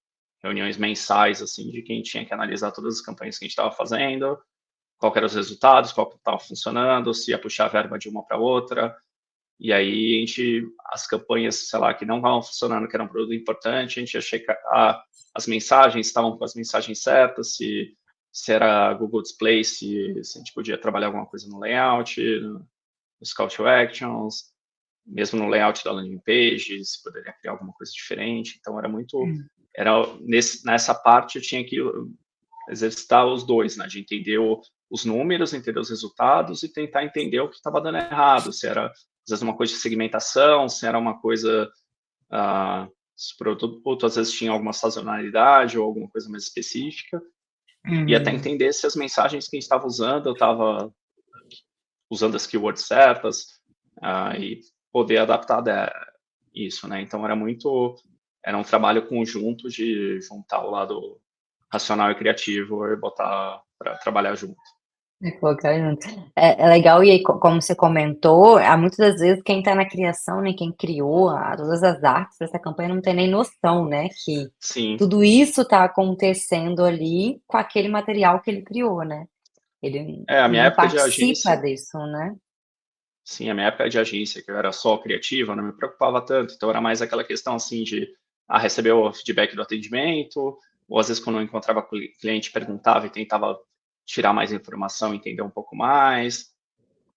reuniões mensais, assim, de quem tinha que analisar todas as campanhas que a gente estava fazendo, qual eram os resultados, qual estava funcionando, se ia puxar a verba de uma para outra. E aí as campanhas, sei lá, que não estavam funcionando, que era um produto importante, a gente ia checar as mensagens, estavam com as mensagens certas, se era Google Display, se a gente podia trabalhar alguma coisa no layout, nos call to actions, mesmo no layout da landing page, se poderia criar alguma coisa diferente. Então, nessa parte eu tinha que exercitar os dois, né, de entender os números, entender os resultados e tentar entender o que estava dando errado, se era, às vezes, uma coisa de segmentação, se era uma coisa, se o produto, às vezes, tinha alguma sazonalidade ou alguma coisa mais específica, e até entender se as mensagens que a gente estava usando, eu estava usando as keywords certas, e poder adaptar isso, né? Então, era um trabalho conjunto de juntar o lado racional e criativo e botar para trabalhar junto. Colocar junto. É legal, e aí, como você comentou, há muitas das vezes quem está na criação, né, quem criou todas as artes dessa campanha não tem nem noção, né, que Sim. tudo isso está acontecendo ali com aquele material que ele criou, né? Ele a minha não época de participa agência, disso, né? sim, a minha época de agência, que eu era só criativa, não me preocupava tanto, então era mais aquela questão, assim, de receber o feedback do atendimento, ou às vezes quando eu encontrava com o cliente, perguntava e tentava tirar mais informação, entender um pouco mais,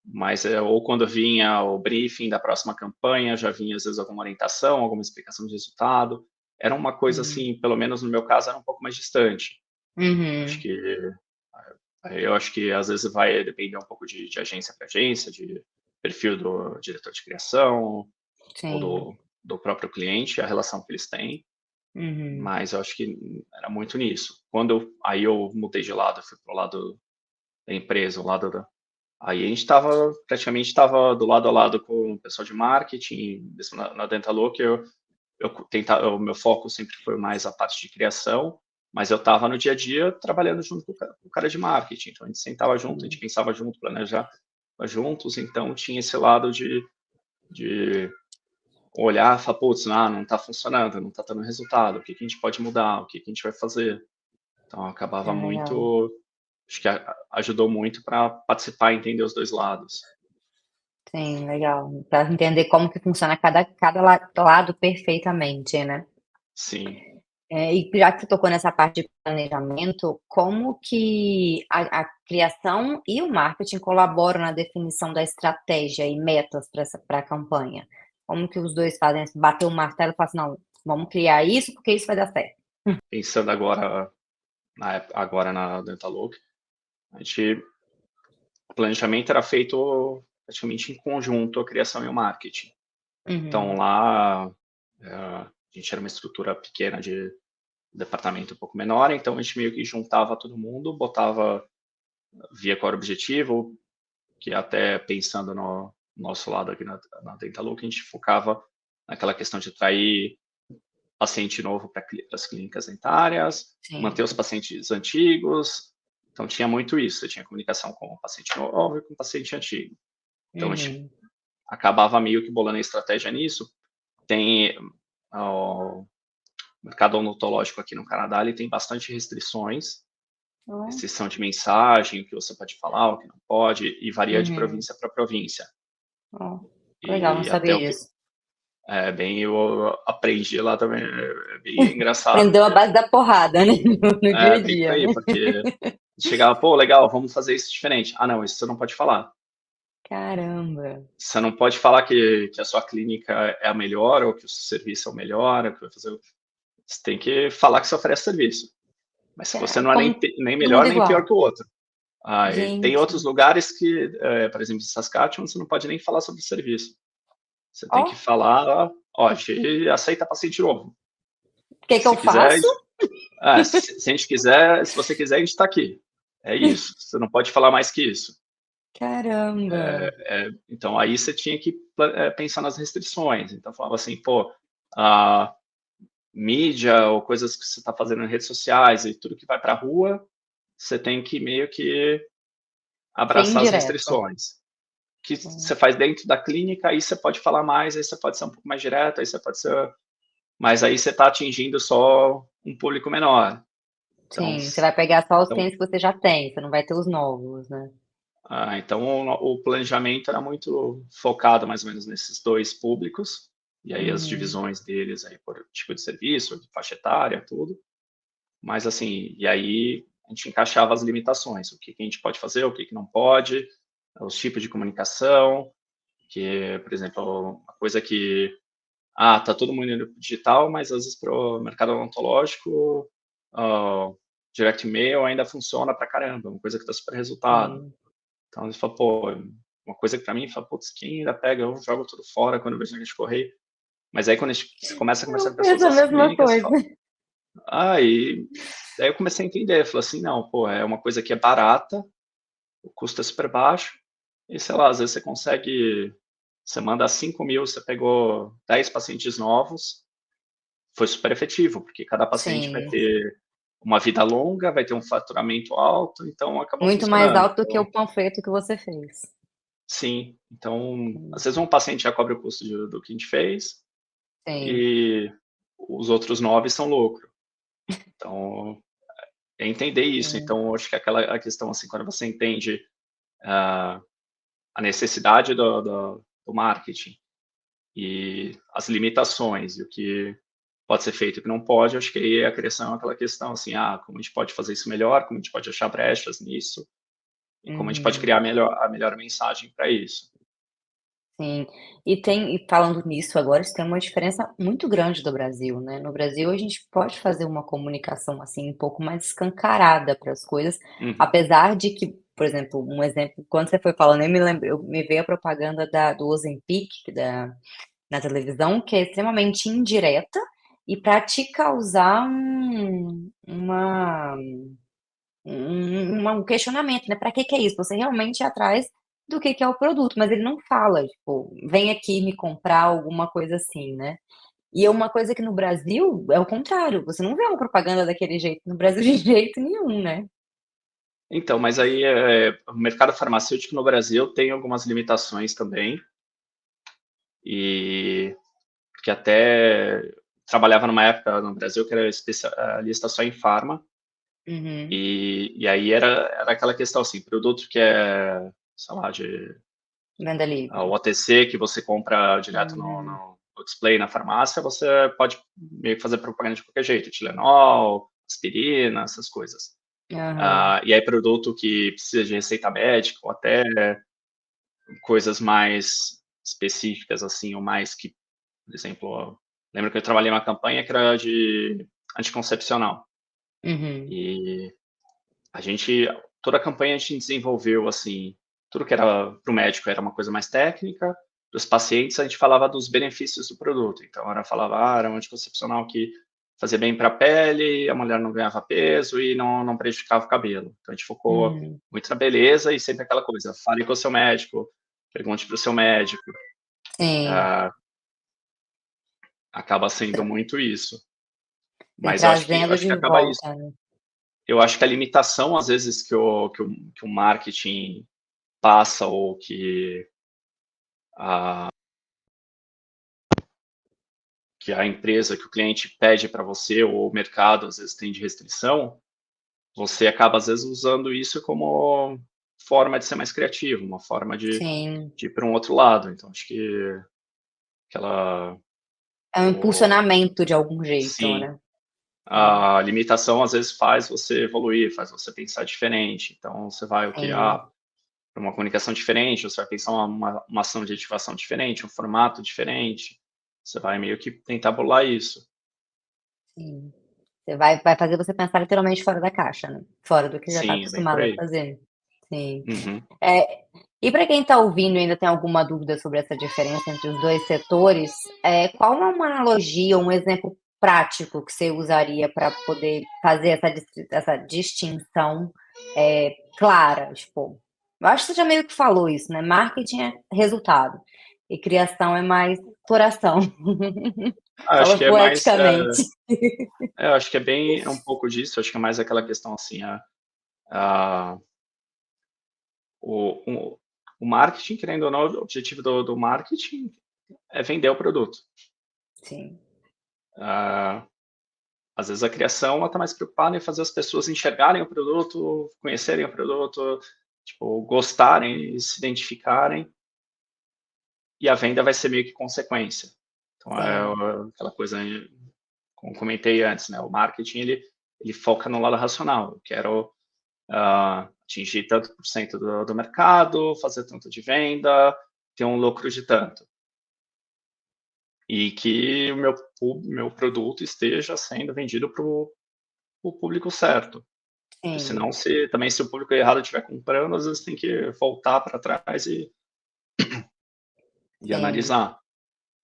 mas ou quando vinha o briefing da próxima campanha, já vinha às vezes alguma orientação, alguma explicação de resultado. Era uma coisa assim, pelo menos no meu caso, era um pouco mais distante. Eu acho que às vezes vai depender um pouco de agência para agência, de perfil do diretor de criação ou do próprio cliente, a relação que eles têm. Mas eu acho que era muito nisso. Aí eu mudei de lado, fui pro lado da empresa, o lado aí a gente praticamente estava do lado a lado com o pessoal de marketing, mesmo na Dentalook, o meu foco sempre foi mais a parte de criação, mas eu estava no dia a dia trabalhando junto com o cara de marketing, então a gente sentava junto, a gente pensava junto, planejava juntos, então tinha esse lado de olhar e falar, putz, não está funcionando, não está dando resultado, o que que a gente pode mudar, o que que a gente vai fazer. Então acabava Legal. muito, acho que ajudou muito para participar e entender os dois lados. Sim, legal. Para entender como que funciona cada lado perfeitamente, né. Sim. E já que você tocou nessa parte de planejamento, como que a criação e o marketing colaboram na definição da estratégia e metas para a campanha? Como que os 2 fazem, assim, bater o martelo e falar assim: "Não, vamos criar isso, porque isso vai dar certo"? Pensando agora agora na Dentaloop, a gente o planejamento era feito praticamente em conjunto, a criação e o marketing. Então Uhum, lá, a gente era uma estrutura pequena de departamento um pouco menor, então a gente meio que juntava todo mundo, botava, via qual era o objetivo, que até pensando no nosso lado aqui na Dentaloop, a gente focava naquela questão de atrair paciente novo para as clínicas dentárias, manter sim. os pacientes antigos. Então tinha muito isso, você tinha comunicação com o paciente novo e com o paciente antigo. Então a gente Uhum. acabava meio que bolando a estratégia nisso. Tem o mercado odontológico aqui no Canadá, ele tem bastante restrições, Ó, restrição de mensagem, o que você pode falar, o que não pode, e varia de uhum. província para província. Ó, legal, não E até sabia o que disso. bem eu aprendi lá também, é bem engraçado, Aprendeu a porque base da porrada, né, no dia é a bem por dia, aí, né. porque chegava, pô, legal, vamos fazer isso diferente. Ah, não, isso você não pode falar. Caramba. Você não pode falar que a sua clínica é a melhor ou que o seu serviço é o melhor, ou que vai fazer. Você tem que falar que você oferece serviço. Mas se você não é Como nem todo melhor mundo nem igual. pior que o outro. Ah, e tem Gente, outros lugares que, por exemplo, em Saskatchewan, você não pode nem falar sobre o serviço. Você tem ó, que falar, ó, a gente aceita paciente novo. o que que eu Se quiser, faço? se a gente quiser, se você quiser, a gente está aqui. É isso. Você não pode falar mais que isso. Caramba. Então aí você tinha que pensar nas restrições. Então falava assim, pô, a mídia ou coisas que você está fazendo em redes sociais e tudo que vai para a rua, você tem que meio que Ser abraçar as indireto. restrições. Que Hum, você faz dentro da clínica, aí você pode falar mais, aí você pode ser um pouco mais direto, aí você pode ser. Mas aí você está atingindo só um público menor. Então, sim, você vai pegar só os então, clientes que você já tem, você não vai ter os novos, né. então o planejamento era muito focado mais ou menos nesses dois públicos, e aí as Uhum, divisões deles aí por tipo de serviço, de faixa etária, tudo. Mas assim, e aí a gente encaixava as limitações, o que que a gente pode fazer, o que que não pode, os tipos de comunicação, que, por exemplo, uma coisa que, tá todo mundo indo pro digital, mas às vezes para o mercado odontológico, ah, direct mail ainda funciona pra caramba, uma coisa que dá super resultado. sim. Então ele fala, pô, uma coisa que pra mim fala, putz, quem ainda pega, eu jogo tudo fora quando eu vejo negócio de correio. Mas aí quando a gente começa a conversar Eu com pessoas penso a das mesma clínicas, coisa. fala, e daí eu comecei a entender, falei assim, não, pô, é uma coisa que é barata, o custo é super baixo, e sei lá, às vezes você consegue, você manda 5.000, você pegou 10 pacientes novos, foi super efetivo, porque cada paciente vai Sim, ter uma vida longa, vai ter um faturamento alto, então acabou muito mais funcionando. alto do que o panfleto que você fez. Sim, então, às Sim, vezes um paciente já cobre o custo do que a gente fez sim, e os outros 9 são lucro. Então, é entender isso. sim. Então, acho que a questão, assim, quando você entende ah, a necessidade do marketing e as limitações e o que pode ser feito e o que não pode, acho que aí a criação é aquela questão, assim, como a gente pode fazer isso melhor, como a gente pode achar brechas nisso e como a gente pode Uhum. criar a melhor mensagem para isso. Sim, e falando nisso agora, isso tem uma diferença muito grande do Brasil, né. No Brasil a gente pode fazer uma comunicação, assim, um pouco mais escancarada para as coisas, Uhum. apesar de que, por exemplo, um exemplo, quando você foi falando, me veio a propaganda do Ozempic, na televisão, que é extremamente indireta, e para te causar um questionamento, né, para que é isso? Você realmente ir atrás do que é o produto, mas ele não fala, tipo: "Vem aqui me comprar", alguma coisa assim, né. E é uma coisa que no Brasil é o contrário, você não vê uma propaganda daquele jeito no Brasil de jeito nenhum, né. Então, mas aí, o mercado farmacêutico no Brasil tem algumas limitações também, e porque até trabalhava numa época no Brasil que era especialista só em farma, Uhum. e aí era aquela questão assim, produto que é, sei lá, de Venda livre. o OTC que você compra direto Uhum. no display na farmácia, você pode meio que fazer propaganda de qualquer jeito, Tilenol, aspirina, essas coisas. Aham. E aí produto que precisa de receita médica ou até coisas mais específicas, assim, ou mais que, por exemplo, lembro que eu trabalhei numa campanha que era de anticoncepcional. Uhum. E a gente, toda a campanha a gente desenvolveu, assim, tudo que era para o médico era uma coisa mais técnica, dos pacientes a gente falava dos benefícios do produto. Então, era um anticoncepcional que fazia bem para a pele, a mulher não ganhava peso e não prejudicava o cabelo. Então, a gente focou Uhum. muito na beleza e sempre aquela coisa, fale com o seu médico, pergunte para o seu médico. Sim. Ah, acaba sendo muito isso. Vem Mas eu trazendo acho que de acaba isso. volta, né? Eu acho que a limitação, às vezes, que o marketing passa ou a, que a empresa, que o cliente pede para você, ou o mercado, às vezes, tem de restrição, você acaba, às vezes, usando isso como forma de ser mais criativo, uma forma Sim. de ir para um outro lado. Então, acho que aquela. É um O, impulsionamento de algum jeito, sim, né? Sim. a limitação, às vezes, faz você evoluir, faz você pensar diferente. Então, você vai Sim. para uma comunicação diferente, você vai pensar uma ação de ativação diferente, um formato diferente. Você vai meio que tentar bolar isso. Sim. Vai fazer você pensar literalmente fora da caixa, né, fora do que já está Sim, é bem por acostumado a aí. fazer. Sim. Uhum. E para quem está ouvindo e ainda tem alguma dúvida sobre essa diferença entre os 2 setores, qual é uma analogia, um exemplo prático que você usaria para poder fazer essa distinção, clara? Tipo, eu acho que você já meio que falou isso, né, marketing é resultado e criação é mais coração. Acho Fala que é mais, poeticamente. acho que é bem um pouco disso, acho que é mais aquela questão assim, a o o marketing, querendo ou não, o objetivo do marketing é vender o produto. Sim, Ah, às vezes a criação, ela tá mais preocupada em fazer as pessoas enxergarem o produto, conhecerem o produto, tipo, gostarem e se identificarem, e a venda vai ser meio que consequência. Então sim, aquela coisa, como comentei antes, né, o marketing ele foca no lado racional. Eu quero atingir tanto por cento do mercado, fazer tanto de venda, ter um lucro de tanto. E que o meu produto esteja sendo vendido para o público certo. Porque sim, senão, se o público errado estiver comprando, às vezes tem que voltar para trás e sim, analisar.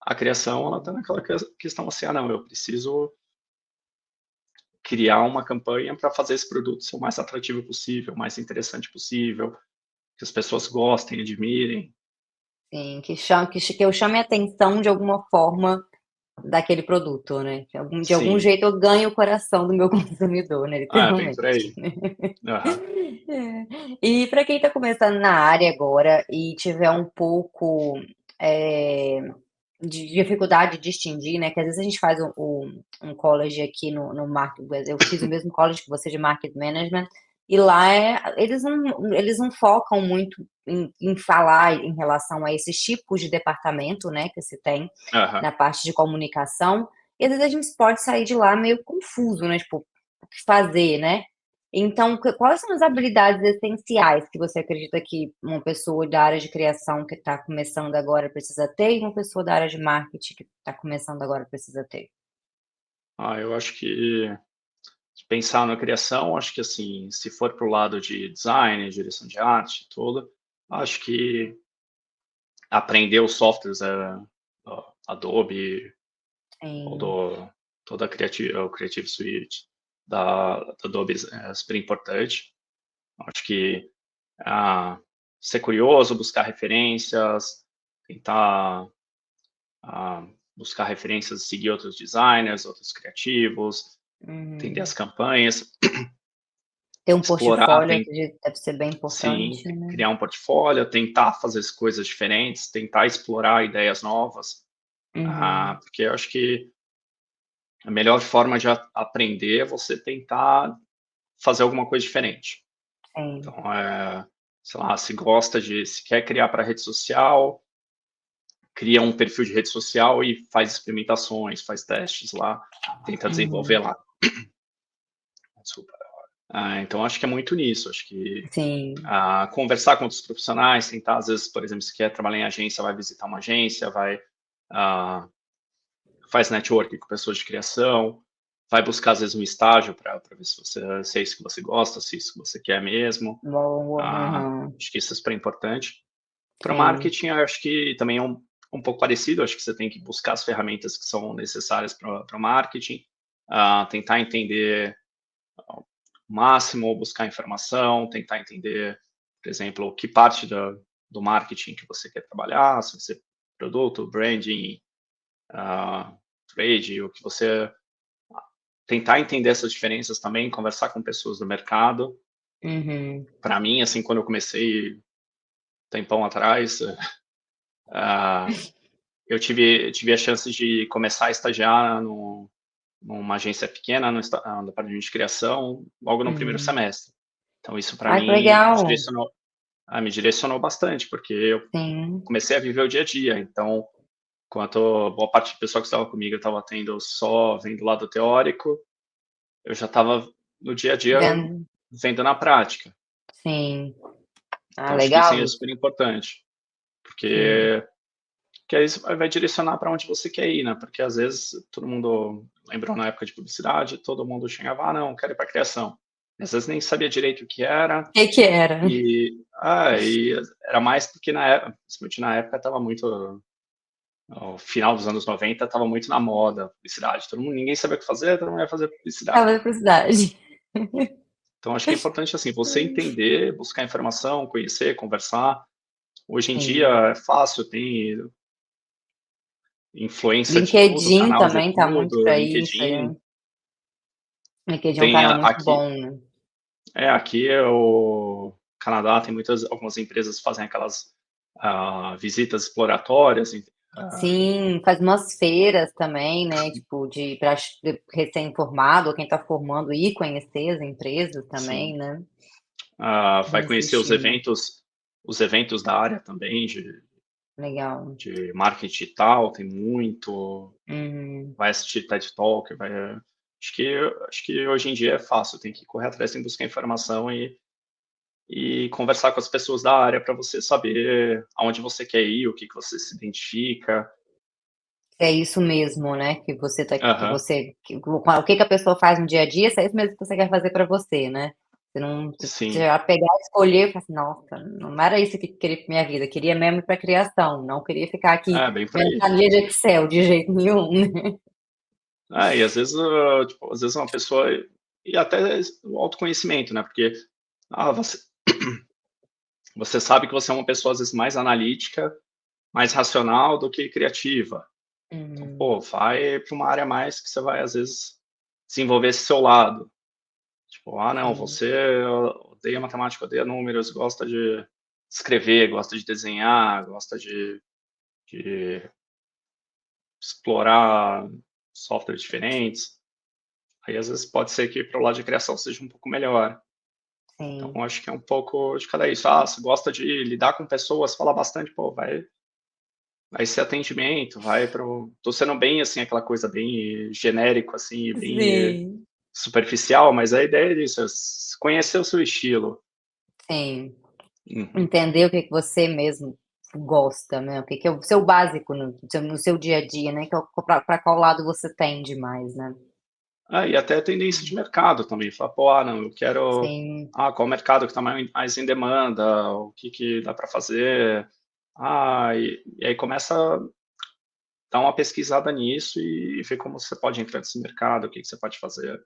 A criação, ela está naquela questão assim, não, eu preciso criar uma campanha para fazer esse produto ser o mais atrativo possível, o mais interessante possível, que as pessoas gostem, admirem. sim, que eu chame a atenção de alguma forma daquele produto, né, de algum Sim, jeito eu ganho o coração do meu consumidor, né, bem literalmente. por aí. Aham. É. E para quem está começando na área agora e tiver um pouco, eh, de dificuldade de distinguir, né, que às vezes a gente faz um college aqui no marketing, eu fiz o mesmo college que você de market management, e lá eles não focam muito em falar em relação a esses tipos de departamento, né, que se tem Aham. na parte de comunicação, e às vezes a gente pode sair de lá meio confuso, né, tipo, o que fazer, né. Então, quais são as habilidades essenciais que você acredita que uma pessoa da área de criação que está começando agora precisa ter e uma pessoa da área de marketing que está começando agora precisa ter? Eu acho que pensar na criação, acho que assim, se for para o lado de design, direção de arte, tudo, acho que aprender os softwares, Adobe, ou Sim, toda o Creative Suite da Adobe é super importante. Acho que ser curioso, buscar referências, tentar buscar referências, seguir outros designers, outros criativos, entender uhum. as campanhas, Ter um explorar, portfólio acredito que deve ser bem sim, importante, né. criar um portfólio, tentar fazer as coisas diferentes, tentar explorar ideias novas. Uhum. Porque eu acho que a melhor forma de aprender é você tentar fazer alguma coisa diferente. Sim. Então, sei lá, se quer criar para rede social, cria um perfil de rede social e faz experimentações, faz testes lá, tenta desenvolver Uhum. lá. Desculpa. Então acho que é muito nisso, acho que Sim. conversar com outros profissionais, tentar, às vezes, por exemplo, se quer trabalhar em agência, vai visitar uma agência, ah, faz networking com pessoas de criação, vai buscar, às vezes, um estágio para ver se é isso que você gosta, se é isso que você quer mesmo. Boa. Uhum. Acho que isso é super importante. Para Sim. marketing, eu acho que também é um pouco parecido, acho que você tem que buscar as ferramentas que são necessárias para o marketing, tentar entender ao máximo, buscar informação, tentar entender, por exemplo, que parte do marketing que você quer trabalhar, se você produto, branding, ah, trade, o que você tentar entender essas diferenças também, conversar com pessoas do mercado. Uhum. Para mim, assim, quando eu comecei tempão atrás, ah, eu tive a chance de começar a estagiar numa agência pequena, no departamento de criação, logo no primeiro Uhum. semestre. Então isso para Ai, que mim legal. me direcionou bastante, porque eu Sim. comecei a viver o dia a dia. Então, enquanto boa parte do pessoal que estava comigo estava tendo só vendo o lado teórico, eu já estava no dia a dia Vendo. vendo na prática. Sim. Ah, Então acho que isso legal é isso. super importante, Sim. porque aí isso vai direcionar para onde você quer ir, né? Porque às vezes todo mundo, lembrou na época de publicidade, todo mundo chegava, não, quero ir para criação. Às vezes nem sabia direito o que era, O que que era? e era mais porque na época, principalmente na época, estava muito, no final dos anos 90, estava muito na moda publicidade. Ninguém sabia o que fazer, todo mundo ia fazer publicidade. Eletricidade. Então acho que é importante assim, você entender, buscar informação, conhecer, conversar. Hoje em dia Sim. é fácil, tem influência de tudo, LinkedIn canal de também tá muito tudo, pra isso, LinkedIn. LinkedIn é um Tem canal muito aqui, bom, né? aqui é o Canadá tem algumas empresas que fazem aquelas visitas exploratórias. ah, Sim, faz umas feiras também, né, tipo de pra recém-formado ou quem tá formando ir conhecer as empresas também, sim, né, vai nesse conhecer estilo. os eventos da área também Legal. de marketing digital, tem muito. Uhum. Vai assistir TED Talk, acho que hoje em dia é fácil, tem que correr atrás, tem que buscar informação e conversar com as pessoas da área para você saber aonde você quer ir, o que que você se identifica. É isso mesmo, né, Aham, o que que a pessoa faz no dia a dia, se é isso mesmo que você quer fazer pra você, né. Você sim, já pegar, escolher e falar assim: "Nossa, não era isso que eu queria pra minha vida, queria mesmo ir pra criação, não queria ficar aqui é bem por vendo aí. planilha de Excel de jeito nenhum", né. E às vezes, tipo, às vezes uma pessoa e até o autoconhecimento, né, porque, você você sabe que você é uma pessoa, às vezes, mais analítica, mais racional do que criativa. Então, Uhum. pô, vai para uma área mais que você vai, às vezes, desenvolver esse seu lado. Tipo, não, Sim. você odeia matemática, odeia números, gosta de escrever, gosta de desenhar, gosta de explorar softwares diferentes. Aí, às vezes, pode ser que para o lado de criação seja um pouco melhor. Então, Sim. acho que é um pouco de cada isso. Você gosta de lidar com pessoas, fala bastante, pô, vai ser atendimento, vai para o. Tô sendo bem, assim, aquela coisa bem genérico, assim, bem Sim. superficial, mas a ideia é isso, é conhecer o seu estilo. Sim. Uhum. Entender o que que você mesmo gosta, né, o que que é o seu básico no seu dia a dia, né, que é o pra qual lado você tende mais, né. E até tendência de mercado também, falar: "Pô, não, eu quero Sim. qual mercado que está mais em demanda, o que que dá para fazer". E aí começa a dar uma pesquisada nisso e ver como você pode entrar nesse mercado, o que que você pode fazer.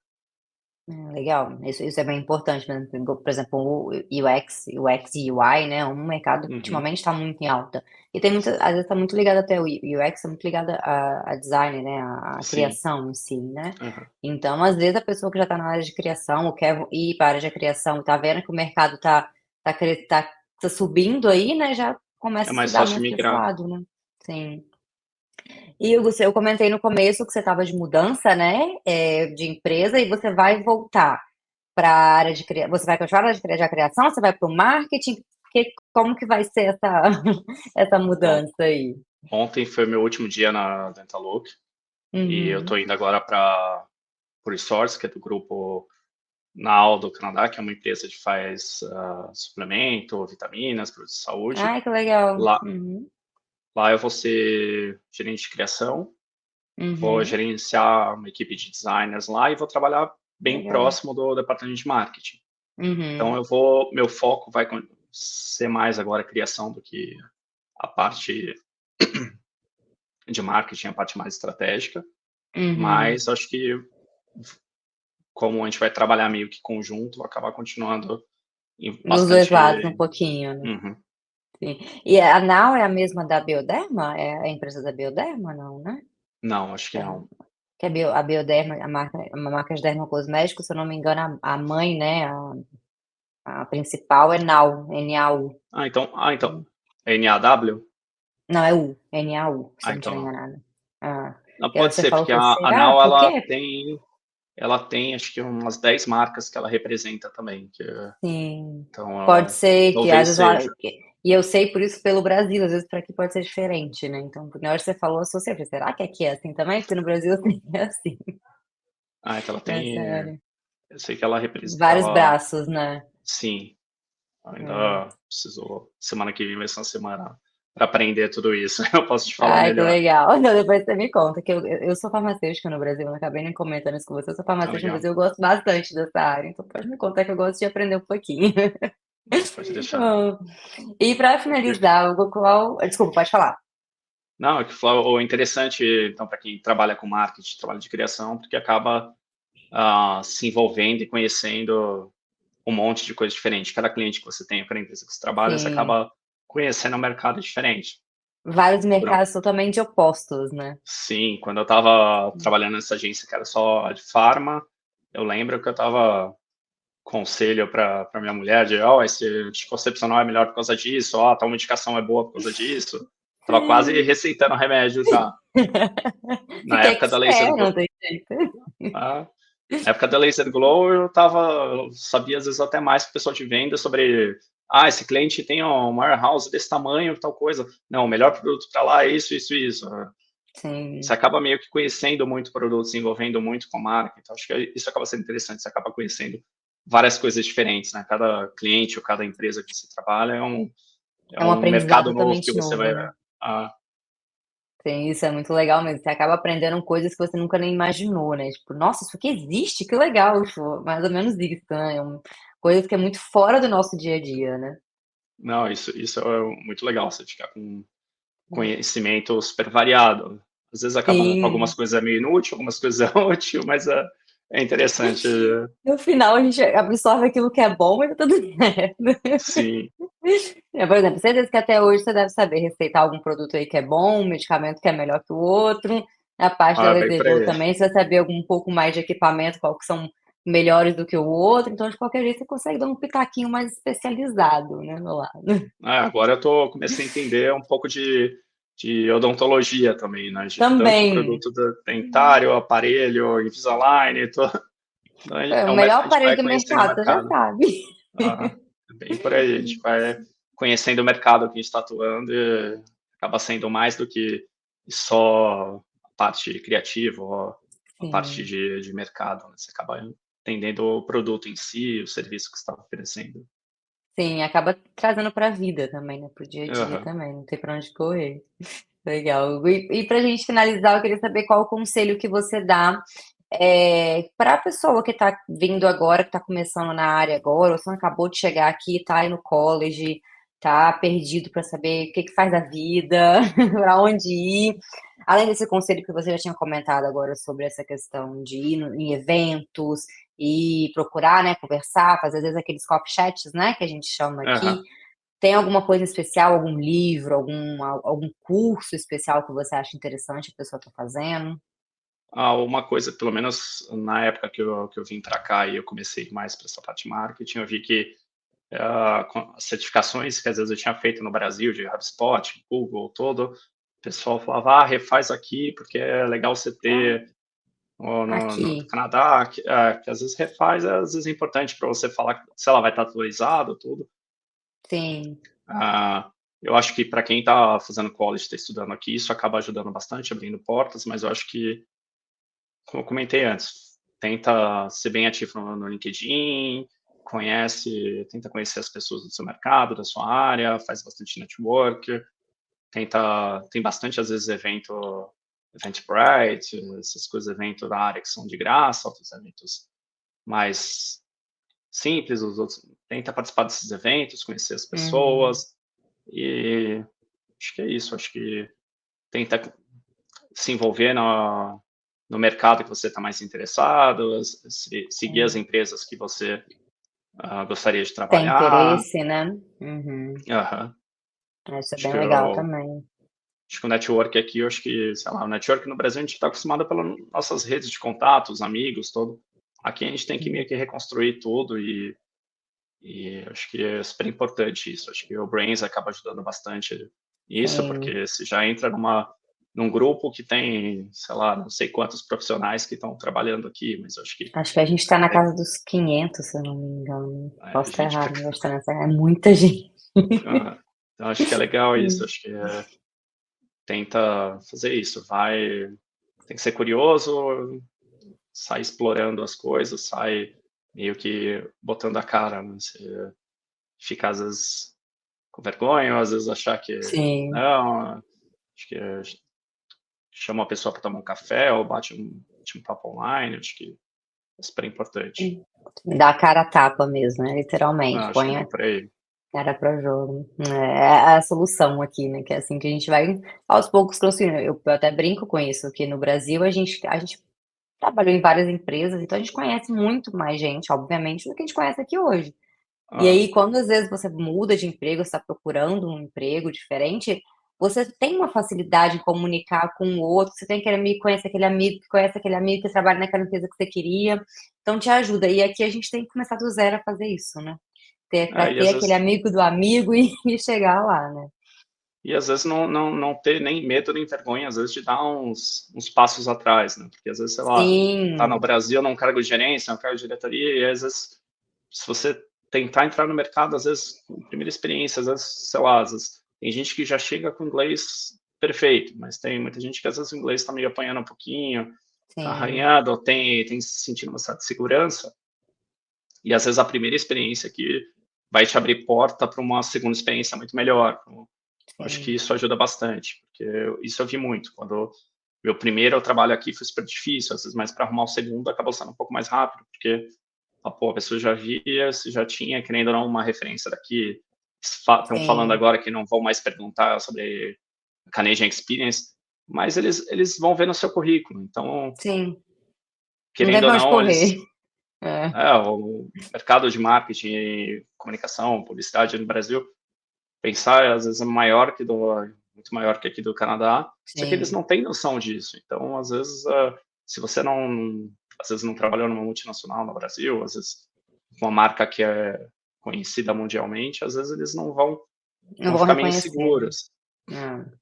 Legal, isso é bem importante mesmo, por exemplo, o UX e UI, né, um mercado que Uhum. ultimamente está muito em alta. E tem muita às vezes está muito ligado até o UX, é muito ligado a design, né, a Sim. criação em si, né. Aham. Então, às vezes, a pessoa que já está na área de criação ou quer ir para a área de criação e está vendo que o mercado tá subindo aí, né, já É começa a mais estudar fácil de mais para esse migrar. lado, né. Sim. E Hugo, eu comentei no começo que você estava de mudança, né, de empresa, e você vai voltar para a área de criação. Você vai continuar na área de criação? Você vai para o marketing? Como que vai ser essa, essa Bom, mudança aí? ontem foi meu último dia na Dentaloop e eu Uhum. tô indo agora para o Resource, que é do grupo Nau do Canadá, que é uma empresa que faz suplemento, vitaminas, produtos de saúde. Ai, que legal. Lá, Uhum. lá eu vou ser gerente de criação, vou Uhum. gerenciar uma equipe de designers lá e vou trabalhar bem Legal. próximo do departamento de marketing. Então Uhum. meu foco vai ser mais agora a criação do que a parte de marketing, a parte mais estratégica, Uhum. mas acho que como a gente vai trabalhar meio que conjunto, vou acabar continuando Dos dois bastante. lados, um pouquinho, né? Uhum. Sim. E a Nau é a mesma da Bioderma? É a empresa da Bioderma, não, né? Não, acho que É, não. que a Bioderma, a marca, uma marca de dermocosméticos, se eu não me engano, a mãe, né? A principal é Nau, N-A-U. Então, é NAW? Não, é U, N-A-U, se eu não estiver Então não. enganada. Ah, Não, e aí pode você ser, falou porque que a será? Now, Por quê? ela tem, acho que umas 10 marcas que ela representa também, Sim, então, pode ser que às talvez vezes lá. seja. E eu sei por isso pelo Brasil, às vezes para aqui pode ser diferente, né? Então, na hora que você falou, eu associei, eu falei, será que aqui é assim também? Porque no Brasil assim, é assim, Então ela nessa tem, área. eu sei que ela representa, Vários braços, né? sim, É. ainda preciso, semana que vem vai ser uma semana para aprender tudo isso, eu posso te falar Ai, que melhor. legal. Então, depois você me conta, que eu sou farmacêutica no Brasil, eu não acabei nem comentando isso com você. Eu sou Tá farmacêutica no legal? Brasil, eu gosto bastante dessa área, então pode me contar que eu gosto de aprender um pouquinho. Não, pode deixar. Ah, e para Porque, finalizar, Hugo, qual. Desculpa, pode falar. não, é que o interessante, então, para quem trabalha com marketing, trabalho de criação, porque acaba se envolvendo e conhecendo um monte de coisa diferente. Cada cliente que você tem, cada empresa que você trabalha, você Sim, acaba conhecendo um mercado diferente. vários Quando mercados totalmente opostos, né? sim, quando eu estava trabalhando nessa agência que era só de farma, eu lembro que eu estava conselho para minha mulher de, esse anticoncepcional é melhor por causa disso, tal medicação é boa por causa disso. Tava quase Sim. receitando remédio já. Na Fiquei época da Laser expert, não Glow, tem jeito. ah, na época da Laser Glow eu sabia às vezes até mais que o pessoal de venda sobre, esse cliente tem um warehouse desse tamanho, tal coisa. Não, o melhor produto para lá é isso, isso, isso. Você Sim. acaba meio que conhecendo muito o produto, se envolvendo muito com a marca. Então, acho que isso acaba sendo interessante. Você acaba conhecendo várias coisas diferentes, né? Cada cliente ou cada empresa que você trabalha é É um um aprendizado mercado novo que totalmente você novo, vai. né? Ah, Sim, isso é muito legal mesmo. Você acaba aprendendo coisas que você nunca nem imaginou, né? Tipo, nossa, isso aqui existe, que legal. Tipo, mais ou menos isso, né? Coisas que é muito fora do nosso dia a dia, né? não, isso é muito legal. Você ficar com conhecimento super variado. Às vezes acaba algumas Sim. coisas é meio inútil, algumas coisas é útil, mas é interessante. No final a gente absorve aquilo que é bom e tá tudo certo. Sim. Por exemplo, certeza que até hoje você deve saber receitar algum produto aí que é bom, um medicamento que é melhor que o outro. Na parte da Bem Laser por Glow aí. também, você vai saber algum pouco mais de equipamento, qual que são melhores do que o outro. Então, de qualquer jeito, você consegue dar um pitaquinho mais especializado, né, meu lado. Agora comecei a entender um pouco de odontologia também, né? De tanto Também, produto dentário, aparelho, Invisalign, então é é o um melhor a gente aparelho vai do conhecendo o mercado, você já mercado. sabe. É bem por aí, a gente vai conhecendo o mercado que a gente está atuando e acaba sendo mais do que só a parte criativa ou a parte Sim. de mercado, né? Você acaba entendendo o produto em si, o serviço que você está oferecendo. Sim, acaba trazendo para a vida também, né? Para o dia a dia Aham. também, não tem para onde correr. Legal. E para a gente finalizar, eu queria saber qual o conselho que você dá para a pessoa que está vindo agora, que está começando na área agora, ou se não acabou de chegar aqui, está aí no college, está perdido para saber o que que faz da vida, para onde ir. Além desse conselho que você já tinha comentado agora sobre essa questão de ir em eventos e procurar, né, conversar, fazer às vezes aqueles coffee chats, né, que a gente chama aqui. Aham. Tem alguma coisa especial, algum livro, algum curso especial que você acha interessante a pessoa está fazendo? Uma coisa, pelo menos na época que eu vim para cá e eu comecei mais para essa parte de marketing, eu vi que com as certificações que às vezes eu tinha feito no Brasil, de HubSpot, Google, todo, o pessoal falava, refaz aqui, porque é legal você ter no Aqui, Canadá, que às vezes refaz, às vezes é importante para você falar se ela vai estar atualizada, tudo. sim, Ah, eu acho que para quem está fazendo college, está estudando aqui, isso acaba ajudando bastante, abrindo portas, mas eu acho que, como eu comentei antes, tenta ser bem ativo no LinkedIn, tenta conhecer as pessoas do seu mercado, da sua área, faz bastante network, tem bastante, às vezes, Eventbrite, essas coisas, evento da área que são de graça, outros eventos mais simples, os outros, tenta participar desses eventos, conhecer as uhum, pessoas, e acho que é isso, acho que tenta se envolver no mercado que você está mais interessado, seguir as sim. empresas que você gostaria de Tem trabalhar. interesse, né? Uhum. Aham. Isso é Acho bem que legal eu também. Acho que o network aqui, eu acho que, sei lá, o network no Brasil a gente está acostumado pelas nossas redes de contatos, amigos, todo. Aqui a gente tem que Sim, meio que reconstruir tudo acho que é super importante isso. Acho que o Brains acaba ajudando bastante isso, sim. porque você já entra num grupo que tem, sei lá, não sei quantos profissionais que estão trabalhando aqui, mas eu acho que Acho que a gente está na é, casa dos 500, se eu não me engano. Posso estar gente pra errado, mas cá. está nessa. É muita gente. Aham. Então acho que é legal isso. Hum, Acho que tenta fazer isso. Tem que ser curioso, sai explorando as coisas, sai meio que botando a cara, né? Você fica às vezes com vergonha, às vezes achar que sim. não, acho que chama a pessoa para tomar um café ou bate um papo online, acho que é super importante. Dá a cara a tapa mesmo, né? Não, Literalmente. acho que é Põe bem a por aí. cara para jogo. É a solução aqui, né? Que é assim que a gente vai aos poucos construindo. Eu até brinco com isso, que no Brasil a gente trabalhou em várias empresas, então a gente conhece muito mais gente, obviamente, do que a gente conhece aqui hoje. E Ah, aí, quando às vezes você muda de emprego, está procurando um emprego diferente, você tem uma facilidade em comunicar com o outro, você tem aquele amigo que conhece aquele amigo que conhece aquele amigo que trabalha naquela empresa que você queria, então te ajuda. E aqui a gente tem que começar do zero a fazer isso, né? Para e ter aquele amigo do amigo e chegar lá, né? às vezes não ter nem medo nem vergonha, às vezes de dar uns passos atrás, né? Porque às vezes, sei lá, tá no Sim, Brasil num cargo de gerência, num cargo de diretoria, e às vezes, se você tentar entrar no mercado, às vezes, com primeira experiência, às vezes, sei lá, às vezes, tem gente que já chega com inglês perfeito, mas tem muita gente que às vezes o inglês está meio apanhando um pouquinho, tá sim, arranhado, ou tem se sentindo uma certa segurança, e às vezes a primeira experiência que vai te abrir porta para uma segunda experiência muito melhor. Eu acho que sim, isso ajuda bastante, porque isso eu vi muito. Quando meu primeiro trabalho aqui foi super difícil, às vezes, mas para arrumar o segundo acabou sendo um pouco mais rápido, porque a pessoa já via, se já tinha, querendo ou não, uma referência daqui. Estão falando sim, agora que não vão mais perguntar sobre Canadian Experience, mas eles vão ver no seu currículo. Então, sim. Não tem querendo ou pra onde não, correr. É, o mercado de marketing e comunicação, publicidade no Brasil, pensar às vezes é muito maior que aqui do Canadá, só que eles sim, não têm noção disso. Então, às vezes, se você às vezes não trabalhou numa multinacional no Brasil, às vezes uma marca que é conhecida mundialmente, às vezes eles não vão vou ficar meio reconhecer, né? inseguros.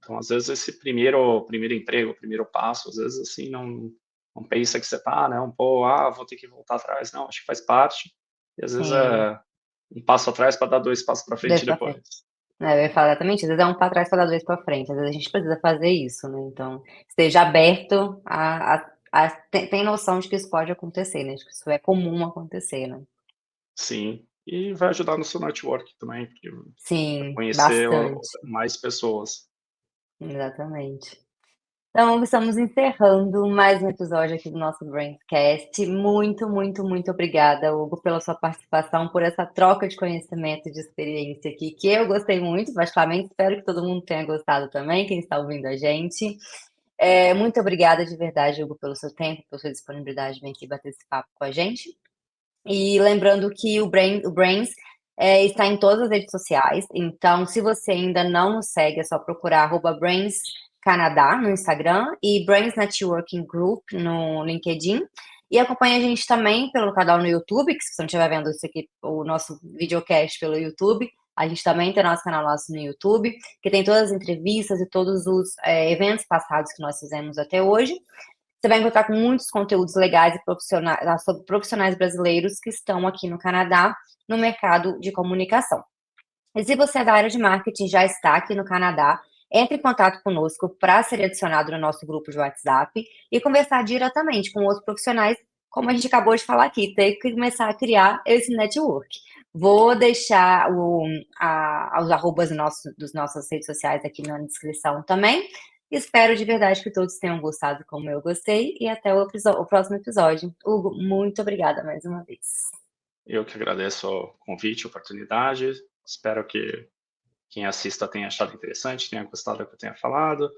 Então, às vezes esse primeiro emprego, o primeiro passo, às vezes assim não pensa que você tá, né? Pô, vou ter que voltar atrás. Não, acho que faz parte. E às vezes Sim, é um passo atrás para dar dois passos para dois frente pra depois. frente. Eu ia falar exatamente, às vezes é um para trás para dar dois para frente, às vezes a gente precisa fazer isso, né? Então, esteja aberto tem noção de que isso pode acontecer, né? De que isso é comum acontecer, né? Sim, e vai ajudar no seu network também, porque vai Sim, conhecer bastante, mais pessoas. exatamente. Então, estamos encerrando mais um episódio aqui do nosso Braincast. Muito, muito, muito obrigada, Hugo, pela sua participação, por essa troca de conhecimento e de experiência aqui, que eu gostei muito, particularmente. Espero que todo mundo tenha gostado também, quem está ouvindo a gente. Muito obrigada de verdade, Hugo, pelo seu tempo, pela sua disponibilidade de vir aqui bater esse papo com a gente. E lembrando que o Brains está em todas as redes sociais, então se você ainda não nos segue, é só procurar @Brains Canadá no Instagram e Brains Networking Group no LinkedIn. E acompanha a gente também pelo canal no YouTube, que se você não estiver vendo isso aqui, o nosso videocast pelo YouTube, A gente também tem nosso canal no YouTube, que tem todas as entrevistas e todos os eventos passados que nós fizemos até hoje. Você vai encontrar com muitos conteúdos legais e profissionais, sobre profissionais brasileiros que estão aqui no Canadá, no mercado de comunicação. E se você é da área de marketing, já está aqui no Canadá, entre em contato conosco para ser adicionado no nosso grupo de WhatsApp e conversar diretamente com outros profissionais, como a gente acabou de falar aqui, ter que começar a criar esse network. Vou deixar os arrobas dos nossas redes sociais aqui na descrição também. Espero de verdade que todos tenham gostado como eu gostei e até o próximo episódio. Hugo, muito obrigada mais uma vez. Eu que agradeço o convite, a oportunidade. Espero que quem assista tenha achado interessante, tenha gostado do que eu tenha falado.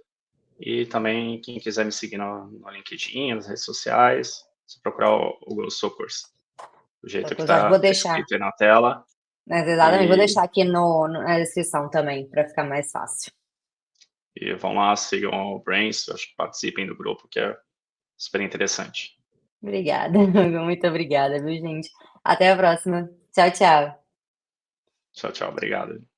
E também, quem quiser me seguir no LinkedIn, nas redes sociais, se procurar o Google Socors, do jeito que Vou está deixar. escrito aí na tela. Mas exatamente, vou deixar aqui na descrição também, para ficar mais fácil. E vão lá, sigam o Brains, acho que participem do grupo, que é super interessante. Obrigada, muito obrigada, viu, gente? Até a próxima. Tchau, tchau. Tchau, tchau. Obrigado.